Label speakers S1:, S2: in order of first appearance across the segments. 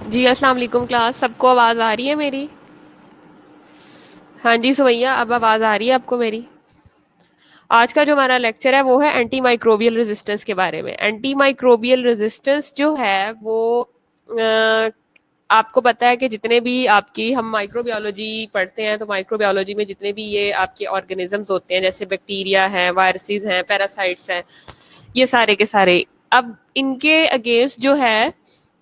S1: जी अस्सलाम वालेकुम क्लास। सबको आवाज़ आ रही है मेरी? हाँ जी सुमैया, अब आवाज़ आ रही है आपको मेरी? आज का जो हमारा लेक्चर है वो है एंटी माइक्रोबियल रेजिस्टेंस के बारे में। एंटी माइक्रोबियल रेजिस्टेंस जो है वो आपको पता है कि जितने भी आपकी हम माइक्रोबायोलॉजी पढ़ते हैं तो माइक्रोबायोलॉजी में जितने भी ये आपके ऑर्गेनिजम्स होते हैं जैसे बैक्टीरिया हैं, वायरसेस हैं, पैरासाइट्स हैं, ये सारे के सारे, अब इनके अगेंस्ट जो है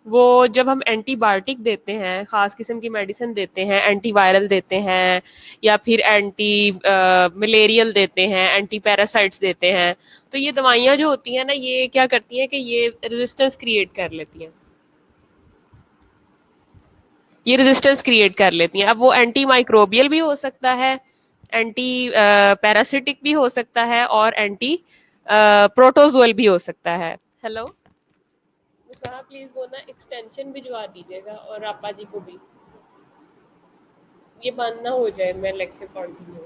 S1: वो जब हम एंटीबायोटिक देते हैं, खास किस्म की मेडिसिन देते हैं, एंटीवायरल देते हैं या फिर एंटी मलेरियल देते हैं, एंटी पैरासाइट्स देते हैं, तो ये दवाइयाँ जो होती हैं ना ये क्या करती हैं कि ये रेजिस्टेंस क्रिएट कर लेती हैं। ये रेजिस्टेंस क्रिएट कर लेती हैं। अब वो एंटी माइक्रोबियल भी हो सकता है, एंटी पैरासिटिक भी हो सकता है और एंटी प्रोटोजोअल भी हो सकता है। हेलो, कहा प्लीज वो ना एक्सटेंशन भिजवा दीजिएगा और आपा जी को भी, ये बंद ना हो जाए, मैं लेक्चर कंटिन्यू।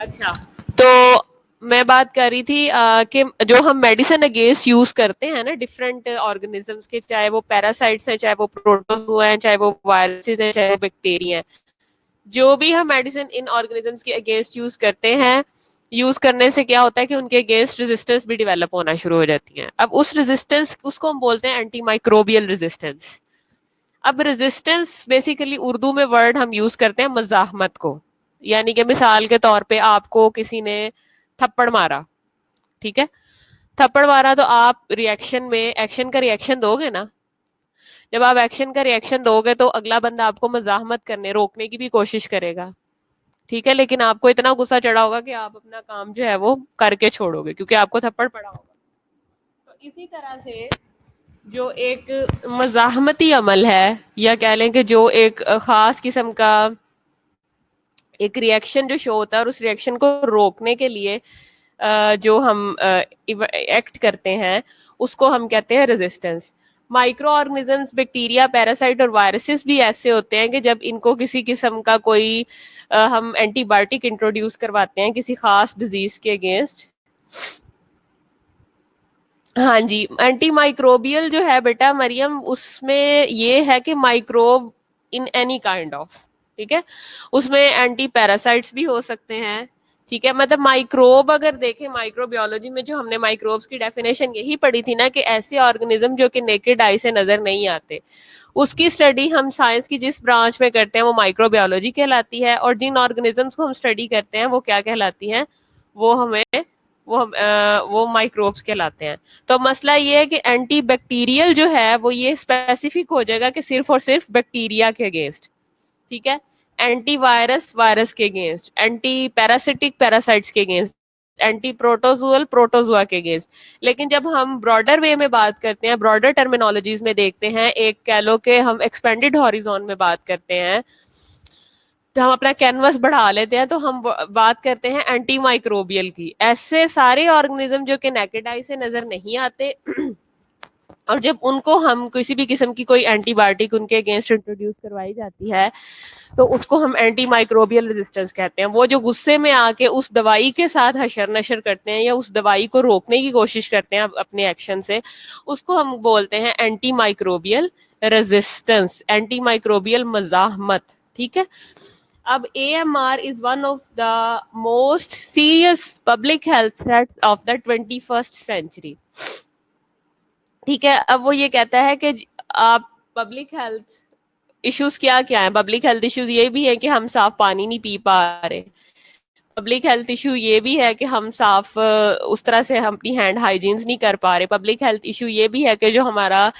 S1: अच्छा, तो मैं बात कर रही थी कि जो हम मेडिसिन अगेंस्ट यूज करते हैं ना डिफरेंट ऑर्गेनिजम्स के, चाहे वो पैरासाइट्स हैं, चाहे वो प्रोटोजोआ हैं, चाहे वो वायरसेस हैं, चाहे वो बैक्टीरिया हैं, जो भी हम मेडिसिन इन ऑर्गेनिजम्स के अगेंस्ट यूज करते हैं, यूज करने से क्या होता है कि उनके अगेंस्ट रेजिस्टेंस भी डेवलप होना शुरू हो जाती है। अब उस रेजिस्टेंस उसको हम बोलते हैं एंटी माइक्रोबियल रेजिस्टेंस। अब रेजिस्टेंस बेसिकली उर्दू में वर्ड हम यूज करते हैं मजाहमत को, यानी कि मिसाल के तौर पे आपको किसी ने थप्पड़ मारा, ठीक है, थप्पड़ मारा तो आप रिएक्शन में एक्शन का रिएक्शन दोगे ना। जब आप एक्शन का रिएक्शन दोगे तो अगला बंदा आपको मजाहमत करने रोकने की भी कोशिश करेगा, ठीक है, लेकिन आपको इतना गुस्सा चढ़ा होगा कि आप अपना काम जो है वो करके छोड़ोगे क्योंकि आपको थप्पड़ पड़ा होगा। तो इसी तरह से जो एक मजाहमती अमल है या कह लें कि जो एक खास किस्म का एक रिएक्शन जो शो होता है और उस रिएक्शन को रोकने के लिए जो हम एक्ट करते हैं उसको हम कहते हैं resistance. Micro organisms, bacteria, parasite और वायरसेस भी ऐसे होते हैं कि जब इनको किसी किस्म का कोई हम एंटीबायोटिक इंट्रोड्यूस करवाते हैं किसी खास डिजीज के अगेंस्ट। हाँ जी, एंटी माइक्रोबियल जो है बेटा मरियम, उसमें ये है कि microbe in any kind of, ठीक है, उसमें एंटी पैरासाइट्स भी हो सकते हैं, ठीक है, मतलब माइक्रोब अगर देखें माइक्रोबायोलॉजी में जो हमने माइक्रोब्स की डेफिनेशन यही पढ़ी थी ना कि ऐसे ऑर्गेनिज्म जो कि नेकेड आई से नजर नहीं आते, उसकी स्टडी हम साइंस की जिस ब्रांच में करते हैं वो माइक्रोबायोलॉजी कहलाती है, और जिन ऑर्गेनिजम्स को हम स्टडी करते हैं वो क्या कहलाती हैं, वो हमें वो माइक्रोब्स कहलाते हैं। तो मसला ये है कि एंटी बैक्टीरियल जो है वो ये स्पेसिफिक हो जाएगा कि सिर्फ और सिर्फ बैक्टीरिया के अगेंस्ट, ठीक है, एंटी वायरस वायरस के अगेंस्ट, एंटी पैरासिटिक पैरासाइट्स के अगेंस्ट, एंटी प्रोटोजुअल प्रोटोजुआ के अगेंस्ट। लेकिन जब हम ब्रॉडर वे में बात करते हैं, ब्रॉडर टर्मिनोलॉजीज में देखते हैं, एक कह लो कि हम एक्सपेंडेड हॉरिजॉन में बात करते हैं, तो हम अपना कैनवस बढ़ा लेते हैं, तो हम बात करते हैं एंटी माइक्रोबियल की। ऐसे सारे ऑर्गेनिज्म जो कि नेकेड आई से नजर नहीं आते और जब उनको हम किसी भी किस्म की कोई एंटीबायोटिक उनके अगेंस्ट इंट्रोड्यूस करवाई जाती है तो उसको हम एंटी माइक्रोबियल रेजिस्टेंस कहते हैं। वो जो गुस्से में आके उस दवाई के साथ हशर नशर करते हैं या उस दवाई को रोकने की कोशिश करते हैं अपने एक्शन से, उसको हम बोलते हैं anti microbial resistance, antimicrobial मजाहमत, ठीक है। अब AMR is one of the most serious public health threats of the 21st century, ठीक है। अब वो ये कहता है कि आप पब्लिक हेल्थ इश्यूज क्या क्या है। पब्लिक हेल्थ इश्यूज ये भी है कि हम साफ पानी नहीं पी पा रहे। पब्लिक हेल्थ इशू ये भी है कि हम साफ उस तरह से हम अपनी हैंड हाइजीन्स नहीं कर पा रहे। पब्लिक हेल्थ इशू ये भी है कि जो हमारा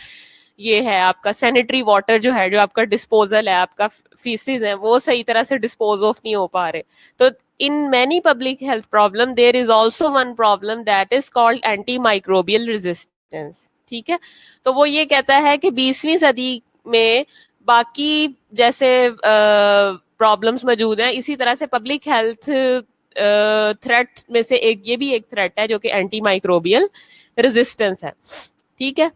S1: ये है आपका सैनिटरी वाटर जो है, जो आपका डिस्पोजल है, आपका फीसिस है, वो सही तरह से डिस्पोज ऑफ नहीं हो पा रहे। तो in many public health problem there is also one problem that is called anti microbial resistance, ठीक है। तो वो ये कहता है कि 20वीं सदी में बाकी जैसे प्रॉब्लम्स मौजूद हैं, इसी तरह से पब्लिक हेल्थ थ्रेट में से एक ये भी एक थ्रेट है जो कि एंटी माइक्रोबियल रेजिस्टेंस है, ठीक है।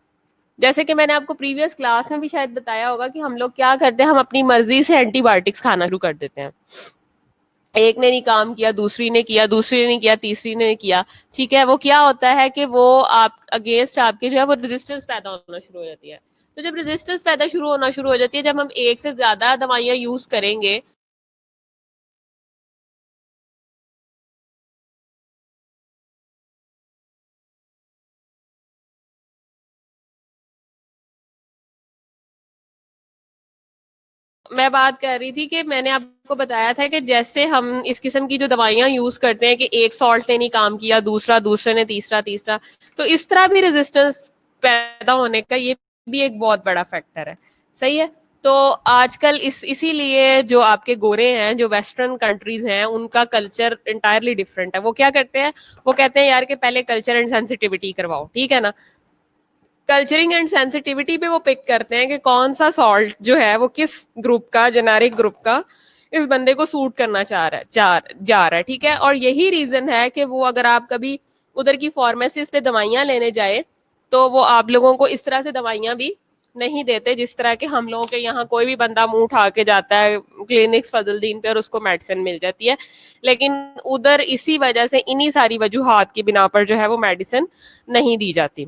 S1: जैसे कि मैंने आपको प्रीवियस क्लास में भी शायद बताया होगा कि हम लोग क्या करते हैं, हम अपनी मर्जी से एंटीबायोटिक्स खाना शुरू कर देते हैं, एक ने नहीं काम किया, दूसरी ने किया, दूसरी ने नहीं किया, तीसरी ने नहीं किया, ठीक है, वो क्या होता है कि वो आप अगेंस्ट आपके जो है वो रेजिस्टेंस पैदा होना शुरू हो जाती है। तो जब रेजिस्टेंस पैदा शुरू होना शुरू हो जाती है, जब हम एक से ज्यादा दवाइयां यूज करेंगे, मैं बात कर रही थी कि मैंने आपको बताया था कि जैसे हम इस किस्म की जो दवाइयां यूज करते हैं कि एक सॉल्ट ने नहीं काम किया, दूसरा, दूसरे ने तीसरा, तीसरा, तो इस तरह भी रेजिस्टेंस पैदा होने का ये भी एक बहुत बड़ा फैक्टर है। सही है। तो आजकल इसीलिए जो आपके गोरे हैं, जो वेस्टर्न कंट्रीज हैं, उनका कल्चर इंटायरली डिफरेंट है। वो क्या करते हैं, वो कहते हैं यार कि पहले कल्चर एंड सेंसिटिविटी करवाओ, ठीक है ना। कल्चरिंग एंड सेंसिटिविटी पे वो पिक करते हैं कि कौन सा सॉल्ट जो है वो किस ग्रुप का, जेनेरिक ग्रुप का इस बंदे को सूट करना चाह रहा है, जा रहा है, ठीक है। और यही रीजन है कि वो अगर आप कभी उधर की फार्मेसिस्ट पे दवाइयां लेने जाए तो वो आप लोगों को इस तरह से दवाइयां भी नहीं देते जिस तरह के हम लोगों के यहाँ कोई भी बंदा मुंह उठा के जाता है क्लिनिक्स फजलदीन पे और उसको मेडिसिन मिल जाती है। लेकिन उधर इसी वजह से, इन्हीं सारी वजूहात की बिना पर जो है वो मेडिसिन नहीं दी जाती।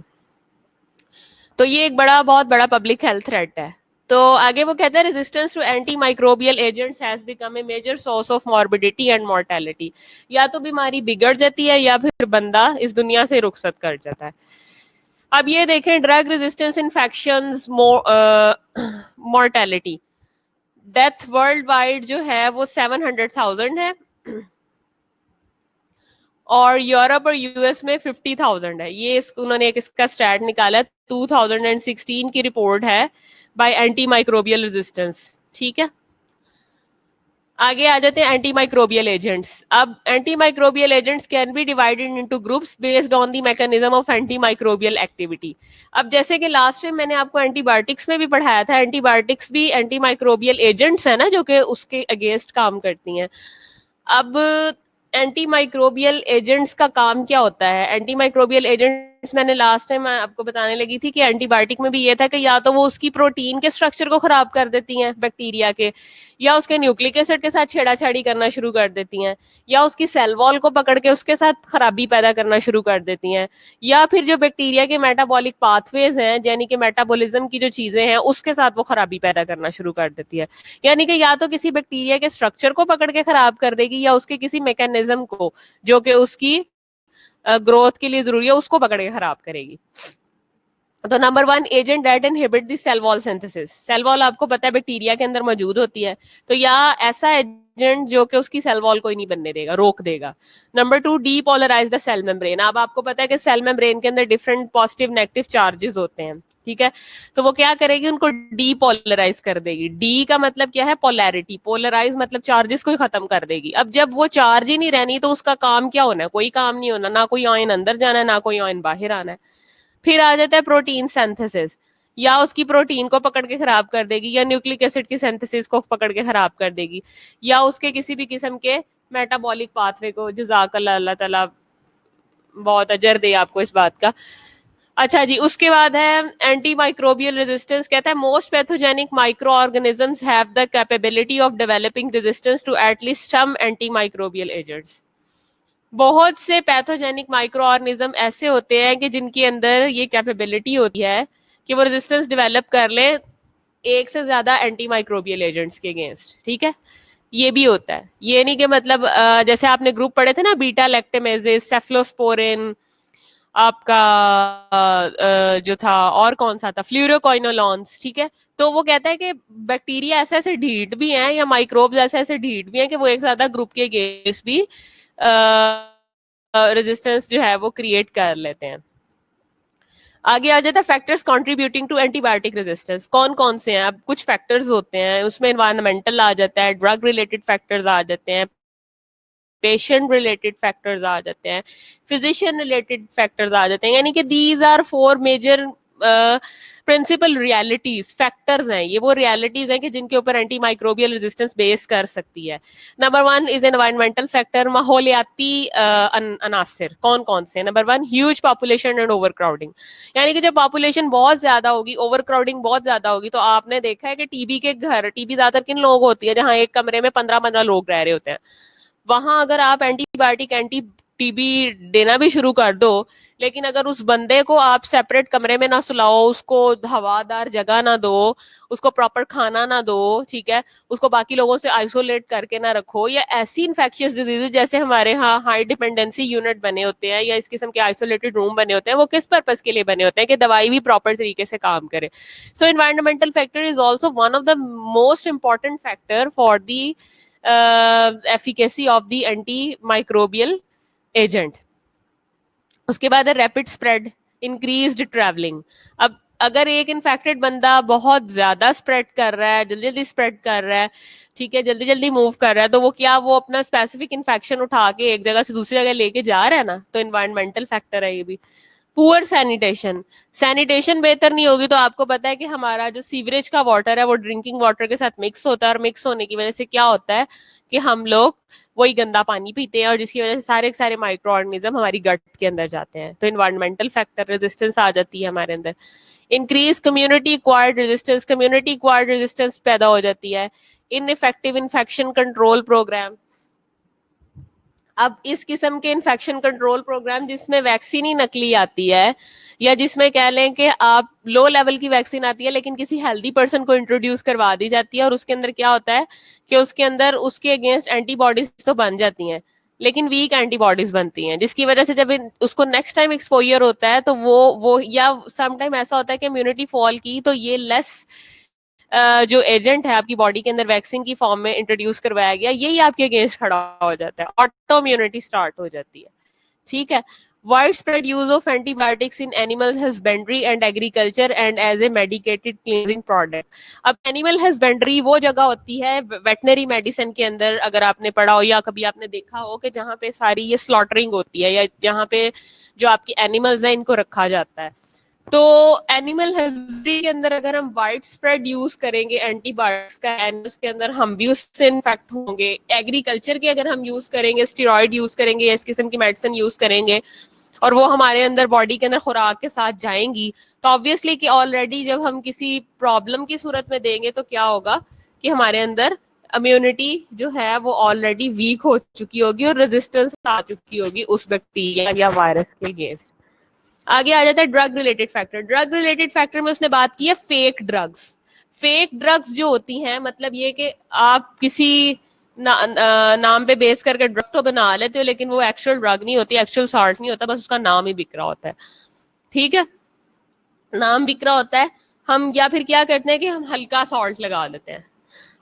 S1: तो ये एक बहुत बड़ा पब्लिक हेल्थ थ्रेट है। तो आगे वो कहता है resistance to anti microbial agents has become a major source of morbidity and mortality. या तो बीमारी बिगड़ जाती है या फिर बंदा इस दुनिया से रुखसत कर जाता है। अब ये देखें, drug resistance infections, mortality, death world wide जो है वो 700,000 है, और यूरोप और यूएस में 50,000 है। ये उन्होंने एक इसका स्टैट निकाला, 2016 की रिपोर्ट है बाय एंटी माइक्रोबियल रेजिस्टेंस, ठीक है। आगे आ जाते हैं एंटी माइक्रोबियल एजेंट्स। अब anti microbial agents can be divided into groups based on the mechanism of anti microbial activity. अब जैसे कि लास्ट टाइम मैंने आपको एंटीबायोटिक्स में भी पढ़ाया था, एंटीबायोटिक्स भी एंटी माइक्रोबियल एजेंट्स है ना, जो कि उसके अगेंस्ट काम करती हैं। अब एंटी माइक्रोबियल एजेंट्स का काम क्या होता है? एंटी माइक्रोबियल एजेंट्स मैंने लास्ट टाइम आपको बताने लगी थी कि एंटीबायोटिक में भी ये था कि या तो वो उसकी प्रोटीन के स्ट्रक्चर को खराब कर देती हैं बैक्टीरिया के, या उसके न्यूक्लिक एसिड के साथ छेड़ाछाड़ी करना शुरू कर देती हैं, या उसकी सेल वॉल को पकड़ के उसके साथ खराबी पैदा करना शुरू कर देती हैं, या फिर जो बैक्टीरिया के मेटाबॉलिक पाथवेज हैं, यानी कि मेटाबॉलिज्म की जो चीजें हैं, उसके साथ वो खराबी पैदा करना शुरू कर देती है। यानी कि या तो किसी बैक्टीरिया के स्ट्रक्चर को पकड़ के खराब कर देगी, या उसके किसी मैकेनिज्म को जो कि उसकी ग्रोथ के लिए जरूरी है उसको पकड़ के खराब करेगी। तो number 1, agent that inhibit the cell wall synthesis. Cell wall आपको पता है बैक्टीरिया के अंदर मौजूद होती है, तो या ऐसा एजेंट जो कि उसकी सेल वॉल को ही नहीं बनने देगा, रोक देगा। Number 2, depolarize the cell membrane. अब आपको पता है कि सेल मेम्ब्रेन के अंदर डिफरेंट पॉजिटिव नेगेटिव चार्जेस होते हैं, ठीक है। तो वो क्या करेगी, उनको डीपोलराइज कर देगी। डी का मतलब क्या है, पोलैरिटी, पोलराइज मतलब चार्जेस को ही खत्म कर देगी। अब जब वो चार्ज ही नहीं रहनी तो उसका काम क्या होना है, कोई काम नहीं होना, ना कोई आयन अंदर जाना है, ना कोई आयन बाहर आना है। फिर आ जाता है प्रोटीन सिंथेसिस, या उसकी प्रोटीन को पकड़ के खराब कर देगी, या न्यूक्लिक एसिड की सिंथेसिस को पकड़ के खराब कर देगी, या उसके किसी भी किस्म के मेटाबॉलिक पाथवे को। जज़ाकल्लाह, अल्लाह ताला बहुत अजर दे आपको इस बात का। अच्छा जी, उसके बाद है एंटी माइक्रोबियल रेजिस्टेंस। कहता है most pathogenic micro organisms have the capability of developing resistance to at least some anti microbial agents. बहुत से पैथोजेनिक माइक्रो ऑर्गेनिज्म ऐसे होते हैं कि जिनके अंदर ये कैपेबिलिटी होती है कि वो रेजिस्टेंस डेवलप कर ले एक से ज्यादा एंटी माइक्रोबियल एजेंट्स के अगेंस्ट, ठीक है। ये भी होता है, ये नहीं कि मतलब जैसे आपने ग्रुप पढ़े थे ना, बीटा लैक्टेमेजेस, सेफलोस्पोरिन, आपका जो था और कौन सा था, फ्लूरोक्विनोलॉन्स, ठीक है। तो वो कहता है कि बैक्टीरिया ऐसे ऐसे ढीठ भी हैं, या माइक्रोब्स ऐसे ऐसे ढीठ भी हैं कि वो एक ज्यादा ग्रुप के अगेंस्ट भी रेजिस्टेंस जो है वो क्रिएट कर लेते हैं। आगे आ जाता है factors contributing to antibiotic resistance. कौन कौन से हैं? अब कुछ फैक्टर्स होते हैं उसमें, एनवायरमेंटल आ जाता है, ड्रग रिलेटेड फैक्टर्स आ जाते हैं, पेशेंट रिलेटेड फैक्टर्स आ जाते हैं, फिजिशियन रिलेटेड फैक्टर्स आ जाते हैं। यानी कि these are 4 major principal realities, factors हैं। ये वो रियलिटीज हैं कि जिनके ऊपर एंटी माइक्रोबियल रेजिस्टेंस बेस कर सकती है। नंबर 1 इज एनवायरमेंटल फैक्टर, माहौलियाती अनासर। कौन कौन से? Number 1, huge population and overcrowding. यानी कि जब पॉपुलेशन बहुत ज्यादा होगी, ओवर क्राउडिंग बहुत ज्यादा होगी, तो आपने देखा है कि टीबी के घर, टीबी ज्यादातर किन लोग होती है, जहाँ एक कमरे में 15-15 लोग रह रहे होते हैं। वहां अगर आप एंटीबायोटिक एंटी टीबी देना भी शुरू कर दो, लेकिन अगर उस बंदे को आप सेपरेट कमरे में ना सुलाओ, उसको हवादार जगह ना दो, उसको प्रॉपर खाना ना दो, ठीक है, उसको बाकी लोगों से आइसोलेट करके ना रखो, या ऐसी इन्फेक्शियस डिजीज जैसे हमारे यहाँ हाई डिपेंडेंसी यूनिट बने होते हैं या इस किस्म के आइसोलेटेड रूम बने होते हैं, वो किस पर्पज के लिए बने होते हैं कि दवाई भी प्रॉपर तरीके से काम करे. सो environmental factor is also one of the most important factor for the efficacy of the antimicrobial agent. उसके बाद है रैपिड स्प्रेड, इंक्रीज्ड ट्रैवलिंग. अब अगर एक इन्फेक्टेड बंदा बहुत ज्यादा स्प्रेड कर रहा है, जल्दी जल्दी स्प्रेड कर रहा है, ठीक है, जल्दी जल्दी मूव कर रहा है, तो वो क्या वो अपना स्पेसिफिक इन्फेक्शन उठा के एक जगह से दूसरी जगह लेके जा रहा है ना, तो इन्वायरमेंटल फैक्टर है ये भी. पुअर सैनिटेशन, सैनिटेशन बेहतर नहीं होगी तो आपको पता है कि हमारा जो सीवरेज का वाटर है वो ड्रिंकिंग वाटर के साथ मिक्स होता है, और मिक्स होने की वजह से क्या होता है कि हम लोग वही गंदा पानी पीते हैं, और जिसकी वजह से सारे सारे माइक्रो ऑर्गेनिज्म हमारी गट के अंदर जाते हैं. तो इन्वायरमेंटल फैक्टर रेजिस्टेंस आ जाती है हमारे अंदर. Increase community acquired resistance, community acquired resistance पैदा हो जाती है. Ineffective infection control program. अब इस किस्म के इन्फेक्शन कंट्रोल प्रोग्राम जिसमें वैक्सीन ही नकली आती है, या जिसमें कह लें कि आप लो लेवल की वैक्सीन आती है लेकिन किसी हेल्दी पर्सन को इंट्रोड्यूस करवा दी जाती है, और उसके अंदर क्या होता है कि उसके अंदर उसके अगेंस्ट एंटीबॉडीज तो बन जाती हैं लेकिन वीक एंटीबॉडीज बनती हैं, जिसकी वजह से जब उसको नेक्स्ट टाइम एक्सपोजर होता है तो वो या सम टाइम ऐसा होता है कि इम्यूनिटी फॉल की तो ये लेस जो एजेंट है आपकी बॉडी के अंदर वैक्सीन की फॉर्म में इंट्रोड्यूस करवाया गया, यही आपके अगेंस्ट खड़ा हो जाता है, ऑटो इम्यूनिटी स्टार्ट हो जाती है. ठीक है. Wide spread use of antibiotics in animal husbandry and agriculture and as a medicated cleansing product. अब एनिमल हस्बेंड्री वो जगह होती है वेटनरी मेडिसिन के अंदर, अगर आपने पढ़ा हो या कभी आपने देखा हो कि जहाँ पे सारी ये स्लॉटरिंग होती है या जहाँ पे जो आपकी एनिमल्स हैं इनको रखा जाता है. तो एनिमल हस्बेंड्री के अंदर अगर हम वाइड स्प्रेड यूज करेंगे एंटीबायोटिक्स का, एनिमल्स के अंदर हम भी उससे इन्फेक्ट होंगे. एग्रीकल्चर के अगर हम यूज करेंगे, स्टेरॉइड यूज करेंगे या इस किस्म की मेडिसिन यूज करेंगे और वो हमारे अंदर बॉडी के अंदर खुराक के साथ जाएंगी, तो ऑब्वियसली कि ऑलरेडी जब हम किसी प्रॉब्लम की सूरत में देंगे तो क्या होगा कि हमारे अंदर इम्यूनिटी जो है वो ऑलरेडी वीक हो चुकी होगी और रेजिस्टेंस आ चुकी होगी उस बैक्टीरिया या वायरस के अगेंस्ट. आगे आ जाता है drug related factor. Drug related factor में उसने बात की है फेक ड्रग्स. फेक ड्रग्स जो होती हैं, मतलब ये कि आप किसी नाम पे बेस करके ड्रग तो बना लेते हो लेकिन वो एक्चुअल ड्रग नहीं होती, एक्चुअल सॉल्ट नहीं होता, बस उसका नाम ही बिक रहा होता है. ठीक है, नाम बिक रहा होता है. हम या फिर क्या करते हैं कि हम हल्का सॉल्ट लगा देते हैं.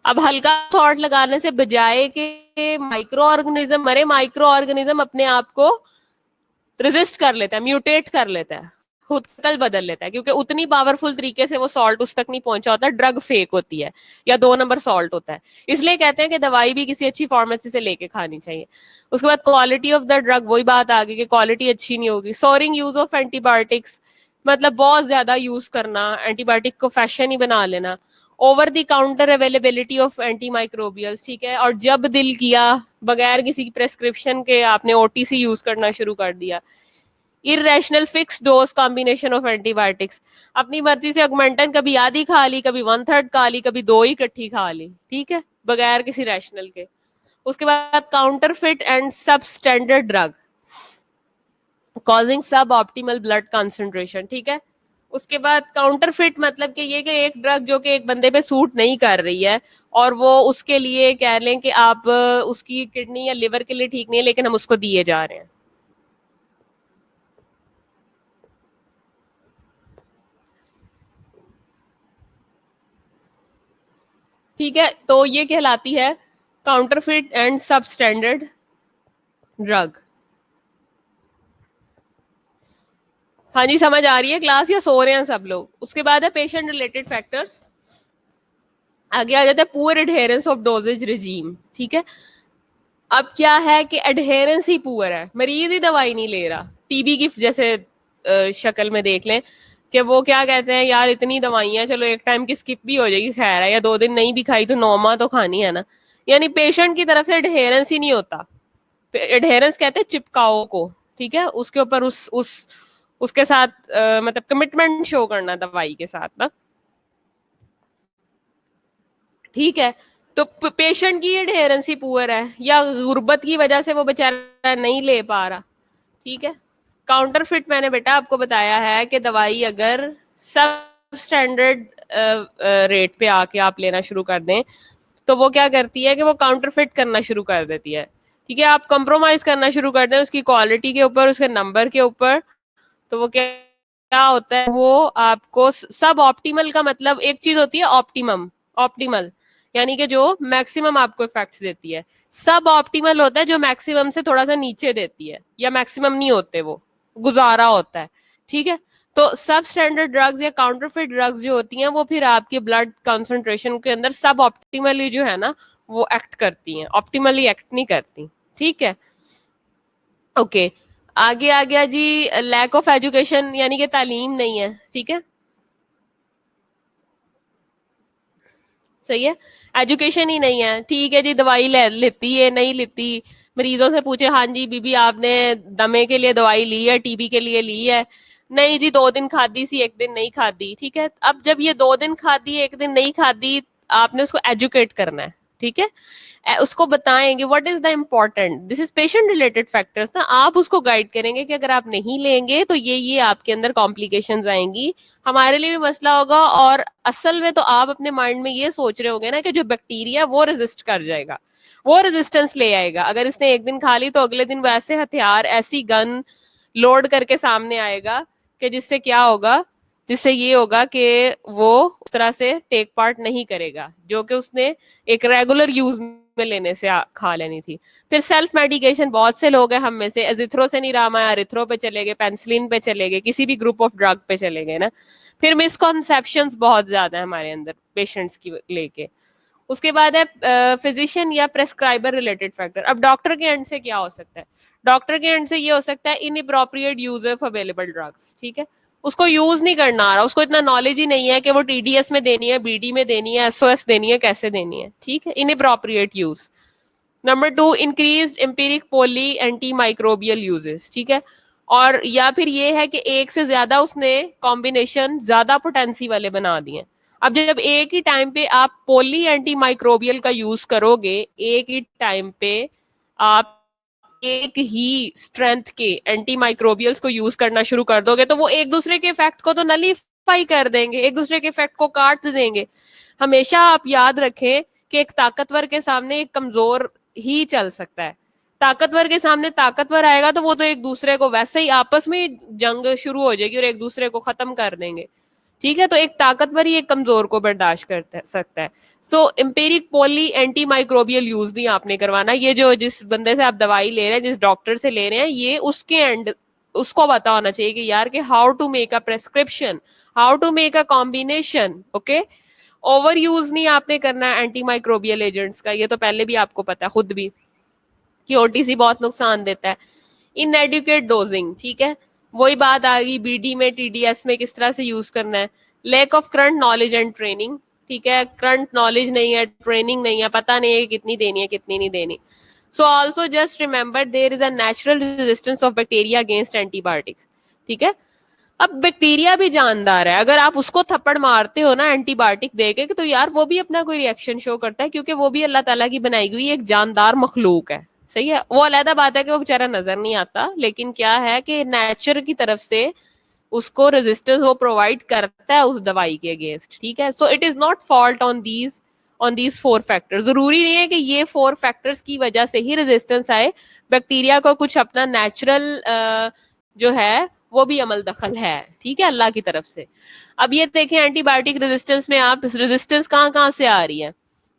S1: अब हल्का सॉल्ट लगाने से बजाय कि माइक्रो ऑर्गेनिज्म मरे, माइक्रो ऑर्गेनिज्म अपने आप को रेजिस्ट कर लेता है, म्यूटेट कर लेता है, खुद कल बदल लेता है, क्योंकि उतनी पावरफुल तरीके से वो सॉल्ट उस तक नहीं पहुंचा होता. ड्रग फेक होती है या 2 नंबर सॉल्ट होता है. इसलिए कहते हैं कि दवाई भी किसी अच्छी फार्मेसी से लेके खानी चाहिए. उसके बाद क्वालिटी ऑफ द ड्रग, वही बात आ गई कि क्वालिटी अच्छी नहीं होगी. सोरिंग यूज ऑफ एंटीबायोटिक्स, मतलब बहुत ज्यादा यूज करना, एंटीबायोटिक को फैशन ही बना लेना. Over the counter availability of anti microbials, ठीक है, और जब दिल किया बगैर किसी प्रेस्क्रिप्शन के आपने ओटीसी यूज करना शुरू कर दिया. Irrational fix dose combination of antibiotics, अपनी मर्जी से ऑगमेंटन कभी आधी खा ली, कभी 1/3 खा ली, कभी 2 ही इकट्ठी खा ली, ठीक है, बगैर किसी रैशनल के. उसके बाद काउंटरफिट एंड सब स्टैंडर्ड ड्रग कॉजिंग सब ऑप्टिमल ब्लड कंसंट्रेशन. ठीक है. उसके बाद काउंटरफिट मतलब कि ये कि एक ड्रग जो कि एक बंदे पे सूट नहीं कर रही है और वो उसके लिए कह लें कि आप उसकी किडनी या लिवर के लिए ठीक नहीं है लेकिन हम उसको दिए जा रहे हैं. ठीक है, तो ये कहलाती है काउंटरफिट एंड सब स्टैंडर्ड ड्रग. हाँ जी, समझ आ रही है क्लास या सो रहे हैं सब लोग? उसके बाद है पेशेंट रिलेटेड फैक्टर्स. आगे आ जाता है poor adherence of dosages regime. ठीक है. अब क्या है कि एडहेरेंस ही पुअर है, मरीज ही दवाई नहीं ले रहा. टीबी की जैसे शक्ल में देख लें कि वो क्या कहते हैं, यार इतनी दवाइयां, चलो एक टाइम की स्किप भी हो जाएगी, खैर है, या 2 दिन नहीं भी खाई तो 9 माह तो खानी है ना. यानी पेशेंट की तरफ से एडहेरेंस ही नहीं होता. एडहेरेंस कहते हैं चिपकाओ को. ठीक है, उसके ऊपर उसके साथ मतलब कमिटमेंट शो करना दवाई के साथ ना. ठीक है. तो पेशेंट की एडहेरेंसी पुअर है या गुर्बत की वजह से वो बेचारा नहीं ले पा रहा, ठीक है। काउंटरफिट मैंने बेटा आपको बताया है कि दवाई अगर सब स्टैंडर्ड रेट पे आके आप लेना शुरू कर दें तो वो क्या करती है कि वो काउंटरफिट करना शुरू कर देती है, ठीक है। आप कंप्रोमाइज करना शुरू कर दें उसकी क्वालिटी के ऊपर, उसके नंबर के ऊपर, तो वो क्या क्या होता है, वो आपको सब ऑप्टिमल का मतलब एक चीज होती है ऑप्टिमम, ऑप्टिमल यानी कि जो मैक्सिमम आपको इफेक्ट्स देती है, सब ऑप्टिमल होता है जो मैक्सिमम से थोड़ा सा नीचे देती है या मैक्सिमम नहीं होते, वो गुजारा होता है, ठीक है। तो सब स्टैंडर्ड ड्रग्स या काउंटरफिट ड्रग्स जो होती हैं वो फिर आपके ब्लड कंसंट्रेशन के अंदर सब ऑप्टिमली जो है ना वो एक्ट करती हैं, ऑप्टिमली एक्ट नहीं करती, ठीक है। ओके, आगे आ गया जी लैक ऑफ एजुकेशन यानी कि तालीम नहीं है, ठीक है, सही है। एजुकेशन ही नहीं है, ठीक है जी, दवाई लेती है नहीं लेती, मरीजों से पूछे, हाँ जी बीबी आपने दमे के लिए दवाई ली है, टीबी के लिए ली है, नहीं जी 2 दिन खादी सी 1 दिन नहीं खादी, ठीक है। अब जब ये 2 दिन खादी 1 दिन नहीं खादी, आपने उसको एजुकेट करना है, ठीक है। उसको बताएंगे what is the important, this is patient related factors ना, आप उसको गाइड करेंगे कि अगर आप नहीं लेंगे तो ये आपके अंदर कॉम्प्लिकेशंस आएंगी, हमारे लिए भी मसला होगा, और असल में तो आप अपने माइंड में ये सोच रहे होंगे ना कि जो बैक्टीरिया वो रेजिस्ट कर जाएगा, वो रेजिस्टेंस ले आएगा, अगर इसने 1 दिन खा ली तो अगले दिन वैसे हथियार ऐसी गन लोड करके सामने आएगा कि जिससे क्या होगा, जिससे ये होगा कि वो उस तरह से टेक पार्ट नहीं करेगा जो कि उसने एक रेगुलर यूज में लेने से खा लेनी थी। फिर सेल्फ मेडिकेशन, बहुत से लोग हैं हम में से एजिथ्रोसिनिरामा एरिथ्रो पे चले गए, पेंसिलिन पे चले गए, किसी भी ग्रुप ऑफ ड्रग पे चले गए ना। फिर मिसकॉन्सेप्शंस बहुत ज्यादा है हमारे अंदर पेशेंट्स की लेके। उसके बाद है फिजिशियन या प्रेस्क्राइबर रिलेटेड फैक्टर। अब डॉक्टर के एंड से क्या हो सकता है, डॉक्टर के एंड से ये हो सकता है inappropriate use of available drugs, ठीक है। उसको यूज नहीं करना आ रहा, उसको इतना नॉलेज ही नहीं है कि वो टीडीएस में देनी है, बीडी में देनी है, एसओएस देनी है, कैसे देनी है, ठीक है, इनअप्रोप्रिएट यूज। नंबर 2, इंक्रीज एम्पिरिक पोली एंटी माइक्रोबियल यूजेस, ठीक है। और या फिर ये है कि एक से ज्यादा उसने कॉम्बिनेशन ज्यादा पोटेंसी वाले बना दिए। अब जब एक ही टाइम पे आप पोली एंटी माइक्रोबियल का यूज करोगे, एक ही टाइम पे आप एक ही स्ट्रेंथ के एंटी माइक्रोबियल्स को यूज करना शुरू कर दोगे तो वो एक दूसरे के इफेक्ट को तो नलीफाई कर देंगे, एक दूसरे के इफेक्ट को काट देंगे। हमेशा आप याद रखें कि एक ताकतवर के सामने एक कमजोर ही चल सकता है। ताकतवर के सामने ताकतवर आएगा तो वो तो एक दूसरे को वैसे ही आपस में जंग शुरू हो जाएगी और एक दूसरे को खत्म कर देंगे, ठीक है। तो एक ताकतवर ही एक कमजोर को बर्दाश्त कर सकता है। सो एम्पेरिक पोली एंटी माइक्रोबियल यूज नहीं आपने करवाना। ये जो जिस बंदे से आप दवाई ले रहे हैं, जिस डॉक्टर से ले रहे हैं, ये उसके एंड उसको पता होना चाहिए कि यार कि how to make a prescription, how to make a combination, okay. Over use नहीं आपने करना है एंटी माइक्रोबियल एजेंट्स का, ये तो पहले भी आपको पता है खुद भी कि ओटीसी बहुत नुकसान देता है। इनएडुकेट डोजिंग, ठीक है, वही बात आ गई बीडी में टीडीएस में किस तरह से यूज करना है। Lack of current knowledge and training, ठीक है, करंट नॉलेज नहीं है, ट्रेनिंग नहीं है, पता नहीं है कितनी देनी है कितनी नहीं देनी। So also just remember there is a natural resistance of bacteria against antibiotics, ठीक है। अब बैक्टीरिया भी जानदार है, अगर आप उसको थप्पड़ मारते हो ना एंटीबायोटिक देके तो यार वो भी अपना कोई रिएक्शन शो करता है, क्योंकि वो भी अल्लाह ताला की बनाई हुई एक जानदार मखलूक है, सही है। वो अलहदा बात है कि वो बेचारा नजर नहीं आता, लेकिन क्या है कि नेचर की तरफ से उसको रेजिस्टेंस वो प्रोवाइड करता है उस दवाई के अगेंस्ट, ठीक है। So it is not fault on these 4 factors. जरूरी नहीं है कि ये 4 फैक्टर्स की वजह से ही रेजिस्टेंस आए, बैक्टीरिया को कुछ अपना नेचुरल जो है वो भी अमल दखल है, ठीक है, अल्लाह की तरफ से। अब ये देखें एंटीबायोटिक रेजिस्टेंस में आप रेजिस्टेंस कहाँ कहाँ से आ रही है।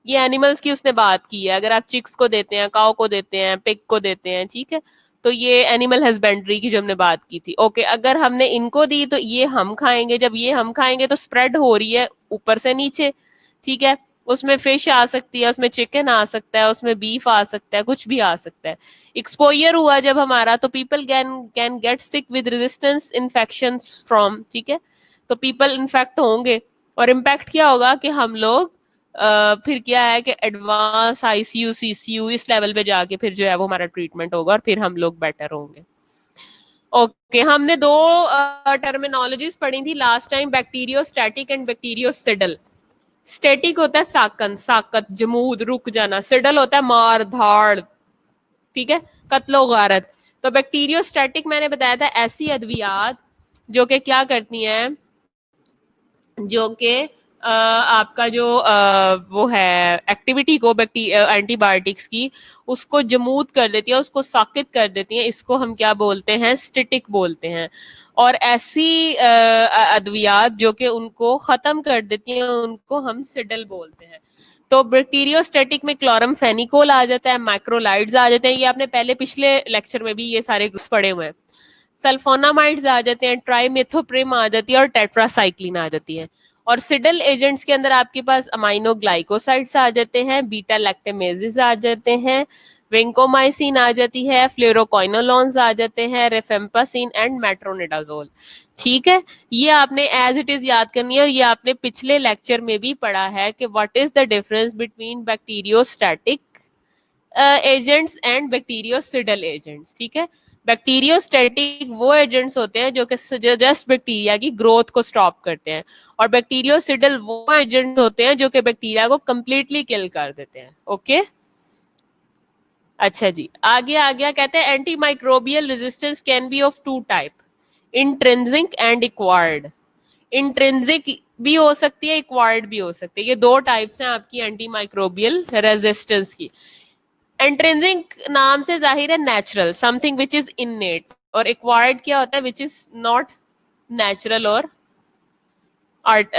S1: ये एनिमल्स की उसने बात की है, अगर आप चिक्स को देते हैं, काऊ को देते हैं, पिग को देते हैं, ठीक है, तो ये एनिमल हस्बेंड्री की जो हमने बात की थी। ओके, अगर हमने इनको दी तो ये हम खाएंगे, जब ये हम खाएंगे तो स्प्रेड हो रही है ऊपर से नीचे, ठीक है। उसमें फिश आ सकती है, उसमें चिकन आ सकता है, उसमें बीफ आ सकता है, कुछ भी आ सकता है। एक्सपोजर हुआ जब हमारा तो people can can get sick with resistance infections from, ठीक है, तो पीपल इन्फेक्ट होंगे और इम्पैक्ट क्या होगा कि हम लोग फिर क्या है कि एडवांस आईसीयू सीसीयू इस लेवल पे जाके फिर जो है वो हमारा ट्रीटमेंट होगा और फिर हम लोग बेटर होंगे। ओके, हमने 2 टर्मिनोलॉजीज पढ़ी थी last time, bacteriostatic and bactericidal. Static होता है साकन, साकत, जमूद, रुक जाना। सिडल होता है मार धाड़, ठीक है, कत्लो गारत। तो बैक्टीरियोस्टैटिक मैंने बताया था ऐसी अद्वियात जो कि क्या करती हैं, जो कि आपका जो वो है एक्टिविटी को एंटीबायोटिक्स की उसको जमूद कर देती है, उसको साकित कर देती हैं। इसको हम क्या बोलते हैं, स्टिटिक बोलते हैं। और ऐसी अद्वियात जो कि उनको खत्म कर देती हैं उनको हम सिडल बोलते हैं। तो बैक्टीरियोस्टैटिक में क्लोरमफेनिकोल आ जाता है, मैक्रोलाइड्स आ जाते हैं, ये आपने पहले पिछले लेक्चर में भी ये सारे ग्रुप्स पढ़े हुए हैं। सल्फोनामाइड्स आ जाते हैं, ट्राइमेथोप्रिम आ जाती है और टेट्रासाइक्लिन आ जाती है। और सिडल एजेंट्स के अंदर आपके पास अमाइनोग्लाइकोसाइड्स आ जाते हैं, बीटा लैक्टेमेजेस आ जाते हैं, वेंकोमाइसिन आ जाती है, फ्लोरोक्विनोलोन्स आ जाते हैं, रिफेम्पासिन एंड मेट्रोनिडाजोल। ठीक है, ये आपने एज इट इज याद करनी है। और ये आपने पिछले लेक्चर में भी पढ़ा है कि what is the difference between bacteriostatic agents and bactericidal agents. ठीक है, बैक्टीरियोस्टैटिक वो एजेंट्स होते हैं जो कि जस्ट बैक्टीरिया की ग्रोथ को स्टॉप करते हैं, और बैक्टीरियोसिडल वो एजेंट्स होते हैं जो कि बैक्टीरिया को कंप्लीटली किल कर देते हैं। ओके, अच्छा जी, आगे आ गया, कहते हैं anti microbial resistance can be of two type, intrinsic and acquired. Intrinsic भी हो सकती है, एक्वायर्ड भी हो सकती है। ये दो टाइप्स हैं आपकी एंटी माइक्रोबियल रेजिस्टेंस की। इंट्रिंसिक नाम से जाहिर है natural, something which is innate, और एक्वायर्ड क्या होता है, विच इज नॉट नेचुरल और आर्ट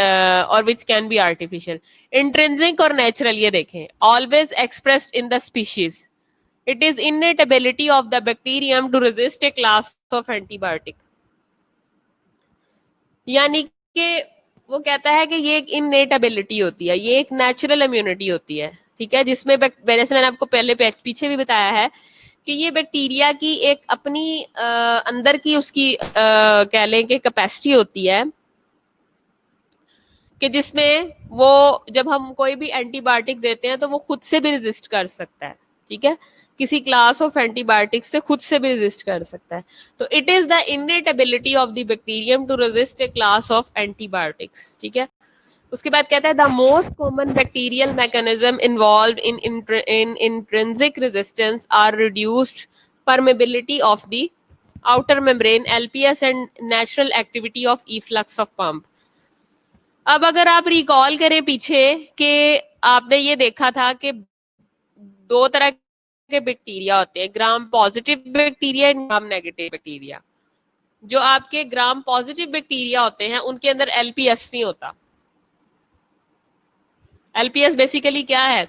S1: और which can be artificial. Intrinsic और नेचुरल ये देखें, always expressed in the species, it is innate ability of the bacterium to resist a class of antibiotic. यानी कि वो कहता है कि ये एक इननेट एबिलिटी होती है, ये एक नेचुरल इम्यूनिटी होती है। ठीक है, जिसमें जैसे मैंने आपको पहले पीछे भी बताया है कि ये बैक्टीरिया की एक अपनी अंदर की उसकी कह लें कि कैपेसिटी होती है कि जिसमें वो जब हम कोई भी एंटीबायोटिक देते हैं तो वो खुद से भी रेजिस्ट कर सकता है। ठीक है, किसी क्लास ऑफ एंटीबायोटिक्स से खुद से भी रेजिस्ट कर सकता है। तो it is the innate ability of the bacterium to resist a class of antibiotics. ठीक है, उसके बाद कहता है the most common bacterial mechanism involve in intrinsic resistance are reduced permeability of the outer membrane, LPS and natural activity of efflux of pump. अब अगर आप recall करें पीछे कि आपने ये देखा था कि दो तरह के बैक्टीरिया होते हैं, ग्राम positive bacteria and gram negative bacteria. जो आपके ग्राम पॉजिटिव बैक्टीरिया होते हैं उनके अंदर एलपीएस नहीं होता। एलपीएस बेसिकली क्या है,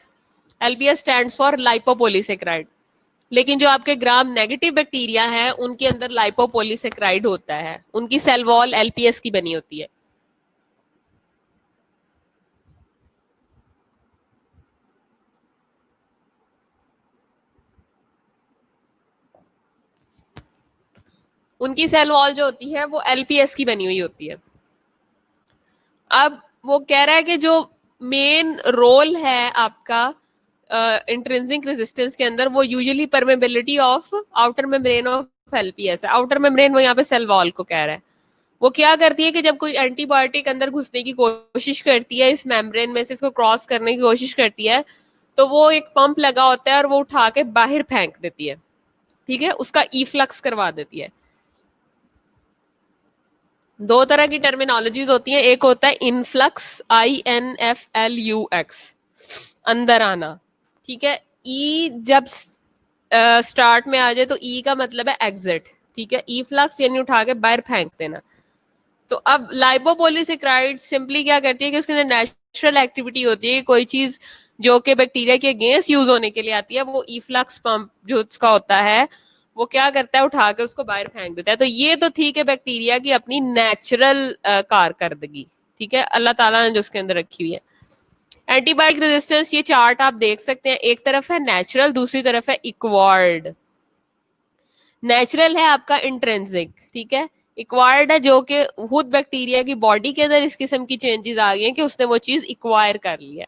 S1: एलपीएस स्टैंड्स फॉर लाइपोपोलीसेक्राइड। लेकिन जो आपके ग्राम नेगेटिव बैक्टीरिया है उनके अंदर लाइपोपोलीसेक्राइड होता है, उनकी सेल वॉल एलपीएस की बनी होती है। उनकी सेल वॉल जो होती है वो एलपीएस की बनी हुई होती है। अब वो कह रहा है कि जो मेन रोल है आपका इंट्रिंसिक रेजिस्टेंस के अंदर वो usually permeability of outer membrane of LPS है। आउटर मेम्ब्रेन वो यहाँ पे सेल वॉल को कह रहा है। वो क्या करती है कि जब कोई एंटीबायोटिक अंदर घुसने की कोशिश करती है, इस मेम्ब्रेन में से इसको क्रॉस करने की कोशिश करती है, तो वो एक पंप लगा होता है और वो उठा के बाहर फेंक देती है। ठीक है, उसका ईफ्लक्स करवा देती है। दो तरह की टर्मिनोलॉजीज होती हैं, एक होता है इनफ्लक्स, INFLUX, अंदर आना। ठीक है, ई जब स्टार्ट में आ जाए तो ई का मतलब है एग्जिट। ठीक है, ई फ्लक्स यानी उठा के बाहर फेंक देना। तो अब लाइपोपोलीसेक्राइड सिंपली क्या करती है कि उसके अंदर नेचुरल एक्टिविटी होती है, कोई चीज जो कि बैक्टीरिया के अगेंस्ट यूज होने के लिए आती है, वो ईफ्लक्स पंप जो उसका होता है वो क्या करता है, उठा के उसको बाहर फेंक देता है। तो ये तो ठीक है बैक्टीरिया की अपनी नेचुरल कारकर्दगी। ठीक है, अल्लाह ताला ने जो उसके अंदर रखी हुई है। एंटीबायोटिक रेजिस्टेंस ये चार्ट आप देख सकते हैं, एक तरफ है नेचुरल, दूसरी तरफ है इक्वायर्ड। नेचुरल है आपका इंट्रिंसिक, ठीक है। इक्वायर्ड है जो कि खुद बैक्टीरिया की बॉडी के अंदर इस किस्म की चेंजेस आ गई हैं कि उसने वो चीज इक्वायर कर लिया।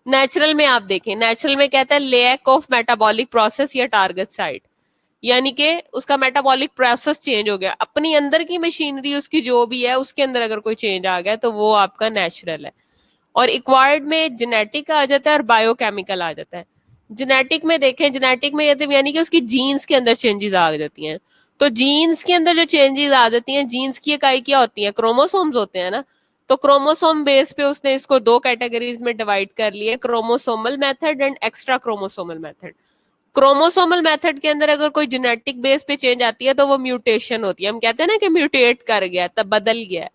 S1: नेचुरल में आप देखें, नेचुरल में कहता है लैक ऑफ मेटाबॉलिक प्रोसेस या टारगेट साइट, यानी कि उसका मेटाबॉलिक प्रोसेस चेंज हो गया, अपनी अंदर की मशीनरी उसकी जो भी है उसके अंदर अगर कोई चेंज आ गया तो वो आपका नेचुरल है। और एक्वायर्ड में जेनेटिक आ जाता है और बायोकेमिकल आ जाता है। जेनेटिक में देखें, जेनेटिक में यानी कि उसकी जीन्स के अंदर चेंजेस आ जाती हैं। तो जीन्स के अंदर जो चेंजेस आ जाती हैं, जीन्स की इकाई क्या होती है, क्रोमोसोम्स होते हैं ना। तो क्रोमोसोम बेस पे उसने इसको दो कैटेगरीज में डिवाइड कर लिया, chromosomal method and extra chromosomal method. Chromosomal method के अंदर अगर कोई जेनेटिक बेस पे चेंज आती है तो वो म्यूटेशन होती है, हम कहते हैं ना कि म्यूटेट कर गया, तब बदल गया।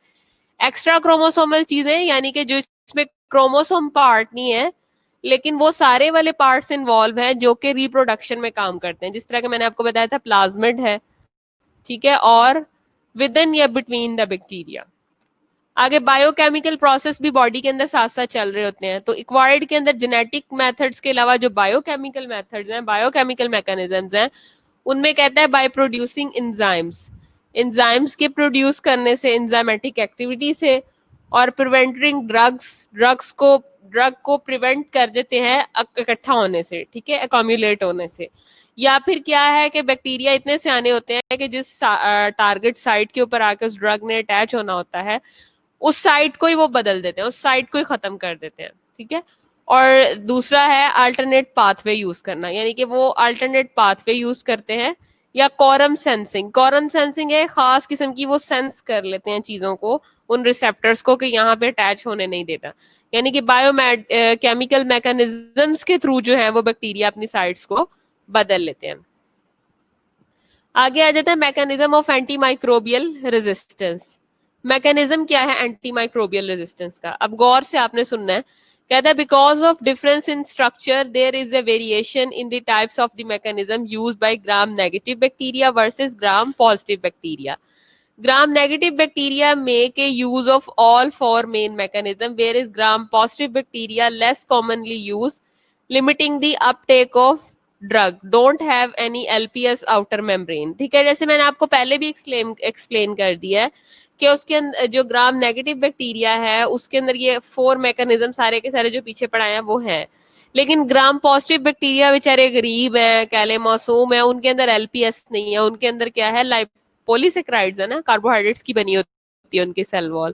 S1: एक्स्ट्रा क्रोमोसोमल चीजें यानी कि जो इसमें क्रोमोसोम पार्ट नहीं है लेकिन वो सारे वाले पार्ट्स इन्वॉल्व हैं जो कि रिप्रोडक्शन में काम करते हैं, जिस तरह के मैंने आपको बताया था प्लाज्मिड है, ठीक है, और विद इन या बिटवीन द बैक्टीरिया। आगे बायोकेमिकल प्रोसेस भी बॉडी के अंदर साथ साथ चल रहे होते हैं। तो एक्वायर्ड के अंदर जेनेटिक मेथड्स के अलावा जो बायोकेमिकल मेथड्स हैं, बायोकेमिकल मैकेनिज्म्स हैं, उनमें कहता है बाय प्रोड्यूसिंग एंजाइम्स, एंजाइम्स के प्रोड्यूस करने से, एंजाइमेटिक एक्टिविटी से, और प्रिवेंटिंग ड्रग को प्रिवेंट कर देते हैं इकट्ठा होने से, ठीक है, अकोम्युलेट होने से। या फिर क्या है कि बैक्टीरिया इतने सियाने होते हैं कि जिस टारगेट साइट के ऊपर आके उस ड्रग ने अटैच होना होता है, उस साइट को ही वो बदल देते हैं, उस साइट को ही खत्म कर देते हैं, ठीक है। और दूसरा है अल्टरनेट पाथवे यूज करना, यानी कि वो अल्टरनेट पाथवे यूज करते हैं। या कॉरम सेंसिंग, कॉरम सेंसिंग है खास किस्म की, वो सेंस कर लेते हैं चीजों को, उन रिसेप्टर्स को, कि यहाँ पे अटैच होने नहीं देता। यानी कि बायो केमिकल मैकेनिज्म्स के थ्रू जो है वो बैक्टीरिया अपनी साइट्स को बदल लेते हैं। आगे आ जाता है mechanism of anti microbial resistance. Mechanism क्या है एंटी माइक्रोबियल रेजिस्टेंस का, अब गौर से आपने सुनना है। कहता है because of difference in structure there is a variation in the types of the mechanism used by gram negative bacteria versus gram positive bacteria. gram negative bacteria make a use of all four main mechanism, whereas gram positive bacteria less commonly use, limiting the uptake of drug, don't have any LPS outer membrane। ठीक है, जैसे मैंने आपको पहले भी explain कर दिया है कि उसके अंदर जो ग्राम नेगेटिव बैक्टीरिया है उसके अंदर ये फोर मैकेनिज्म सारे के सारे जो पीछे पढ़ाए हैं वो हैं, लेकिन ग्राम पॉजिटिव बैक्टीरिया बेचारे गरीब है, कैले मासूम है, उनके अंदर एलपीएस नहीं है, उनके अंदर क्या है, पॉलीसेक्राइड्स है ना, कार्बोहाइड्रेट्स की बनी होती है उनकी सेल वॉल,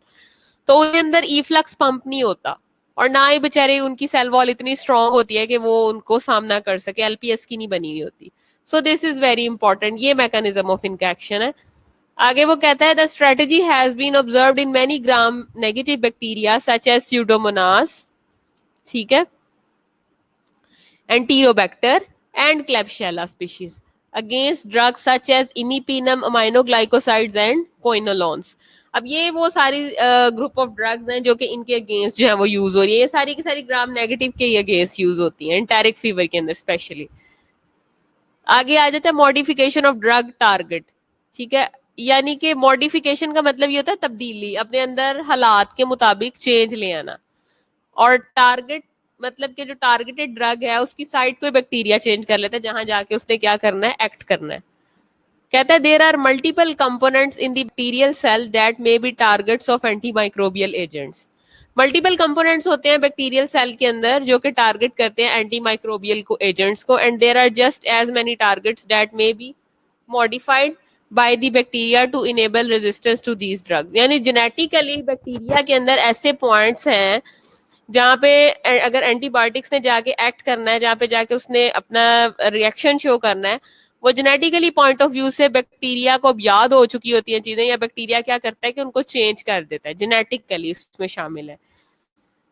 S1: तो उनके अंदर ईफ्लक्स पंप नहीं होता, और ना ही बेचारे उनकी सेल वॉल इतनी स्ट्रांग होती है कि वो उनको सामना कर सके, एलपीएस की नहीं बनी हुई होती। So this is very important, ये मैकेनिज्म ऑफ इनका एक्शन है। आगे वो कहता है the strategy has been observed in many gram negative bacteria such as pseudomonas, ठीक है, enterobacter and klebsiella species against drugs such as imipenem, aminoglycosides and quinolones। अब ये वो सारी ग्रुप ऑफ ड्रग्स हैं जो कि इनके अगेंस्ट जो है वो यूज हो रही है, ये सारी की सारी ग्राम नेगेटिव के अगेंस्ट यूज होती हैं, एंटेरिक फीवर के अंदर स्पेशली। आगे आ जाता है मॉडिफिकेशन ऑफ ड्रग टारगेट, ठीक है, यानी कि मॉडिफिकेशन का मतलब ये होता है तब्दीली, अपने अंदर हालात के मुताबिक चेंज ले आना, और टारगेट मतलब कि जो टारगेटेड ड्रग है उसकी साइट को बैक्टीरिया चेंज कर लेता है, जहां जाके उसने क्या करना है, एक्ट करना है। कहता है there are multiple components in the bacterial cell that may be targets of anti microbial agents. Multiple components होते हैं बैक्टीरियल सेल के अंदर जो कि टारगेट करते हैं एंटी माइक्रोबियल को एजेंट्स को, and there are just as many targets that may be modified by the bacteria to enable resistance to these drugs. यानी जेनेटिकली बैक्टीरिया के अंदर ऐसे पॉइंट्स हैं जहाँ पे अगर एंटीबायोटिक्स ने जाके एक्ट करना है, जहाँ पे जाके उसने अपना रिएक्शन शो करना है, वो जेनेटिकली पॉइंट ऑफ व्यू से बैक्टीरिया को याद हो चुकी होती हैं चीजें, या बैक्टीरिया क्या करता है कि उनको चेंज कर देता है, जेनेटिकली उसमें शामिल है।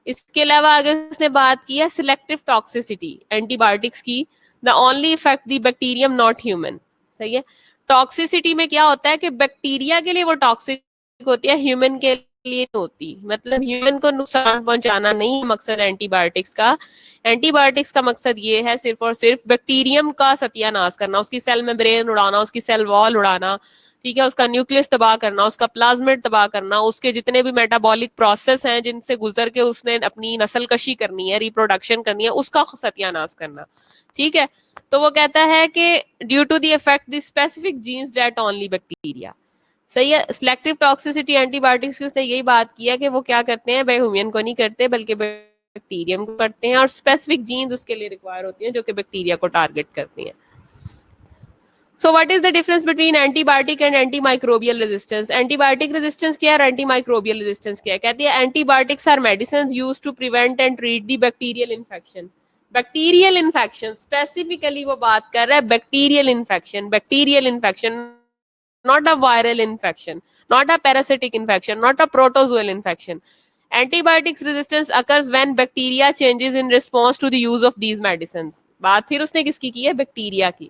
S1: इसके अलावा आगे उसने बात की है सिलेक्टिव टॉक्सिसिटी एंटीबायोटिक्स की, the only effect the bacterium not human. सही है, टॉक्सिसिटी में क्या होता है कि बैक्टीरिया के लिए वो टॉक्सिक होती है, ह्यूमन के लिए नहीं होती, मतलब ह्यूमन को नुकसान पहुंचाना नहीं मकसद एंटीबायोटिक्स का। एंटीबायोटिक्स का मकसद ये है सिर्फ और सिर्फ बैक्टीरियम का सत्यानाश करना, उसकी सेल मेम्ब्रेन उड़ाना, उसकी सेल वॉल उड़ाना, ठीक है, उसका न्यूक्लियस तबाह करना, उसका प्लाज्मिड तबाह करना, उसके जितने भी मेटाबॉलिक प्रोसेस हैं जिनसे गुजर के उसने अपनी नस्ल कशी करनी है, रिप्रोडक्शन करनी है, उसका सत्यानाश करना, ठीक है। तो वो कहता है कि due to the effect the specific genes that only bacteria. सही है, सिलेक्टिव टॉक्सिसिटी एंटीबायोटिक्स की उसने यही बात की है कि वो क्या करते हैं, ह्यूमन को नहीं करते बल्कि बैक्टीरियम को करते हैं, और स्पेसिफिक जीन्स उसके लिए रिक्वायर होती हैं जो कि बैक्टीरिया को टारगेट करती हैं। So what is the difference between antibiotic and anti microbial resistance? Antibiotic resistance क्या है और एंटी माइक्रोबियल रेजिस्टेंस क्या है? कहती है antibiotics are medicine used to prevent and treat the bacterial infection. Bacterial infection specifically वो बात कर रहा है, bacterial infection, bacterial infection, not a viral infection, not a parasitic infection, not a protozoal infection. Antibiotics resistance occurs when bacteria changes in response to the use of these medicines. बात फिर उसने किसकी की है? बैक्टीरिया की।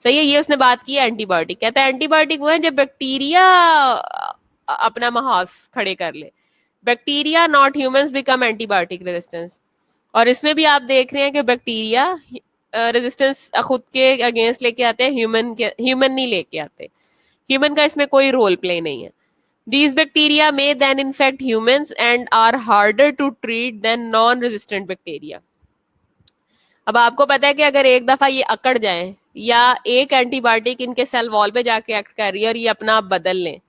S1: सही है, ये उसने बात की है एंटीबायोटिक। कहता है एंटीबायोटिक वो है जब बैक्टीरिया अपना महास खड़े कर ले। Bacteria not humans become antibiotic resistance. और इसमें भी आप देख रहे हैं कि बैक्टीरिया रेजिस्टेंस खुद के अगेंस्ट लेके आते हैं, ह्यूमन नहीं लेके आते। ह्यूमन का इसमें कोई रोल प्ले नहीं है। These bacteria may then infect humans and are harder to treat than non-resistant bacteria. अब आपको पता है कि अगर एक दफा ये अकड़ जाए या एक एंटीबायोटिक इनके सेल वॉल पे जाके एक्ट कर रही है और ये अपना आप बदल लें,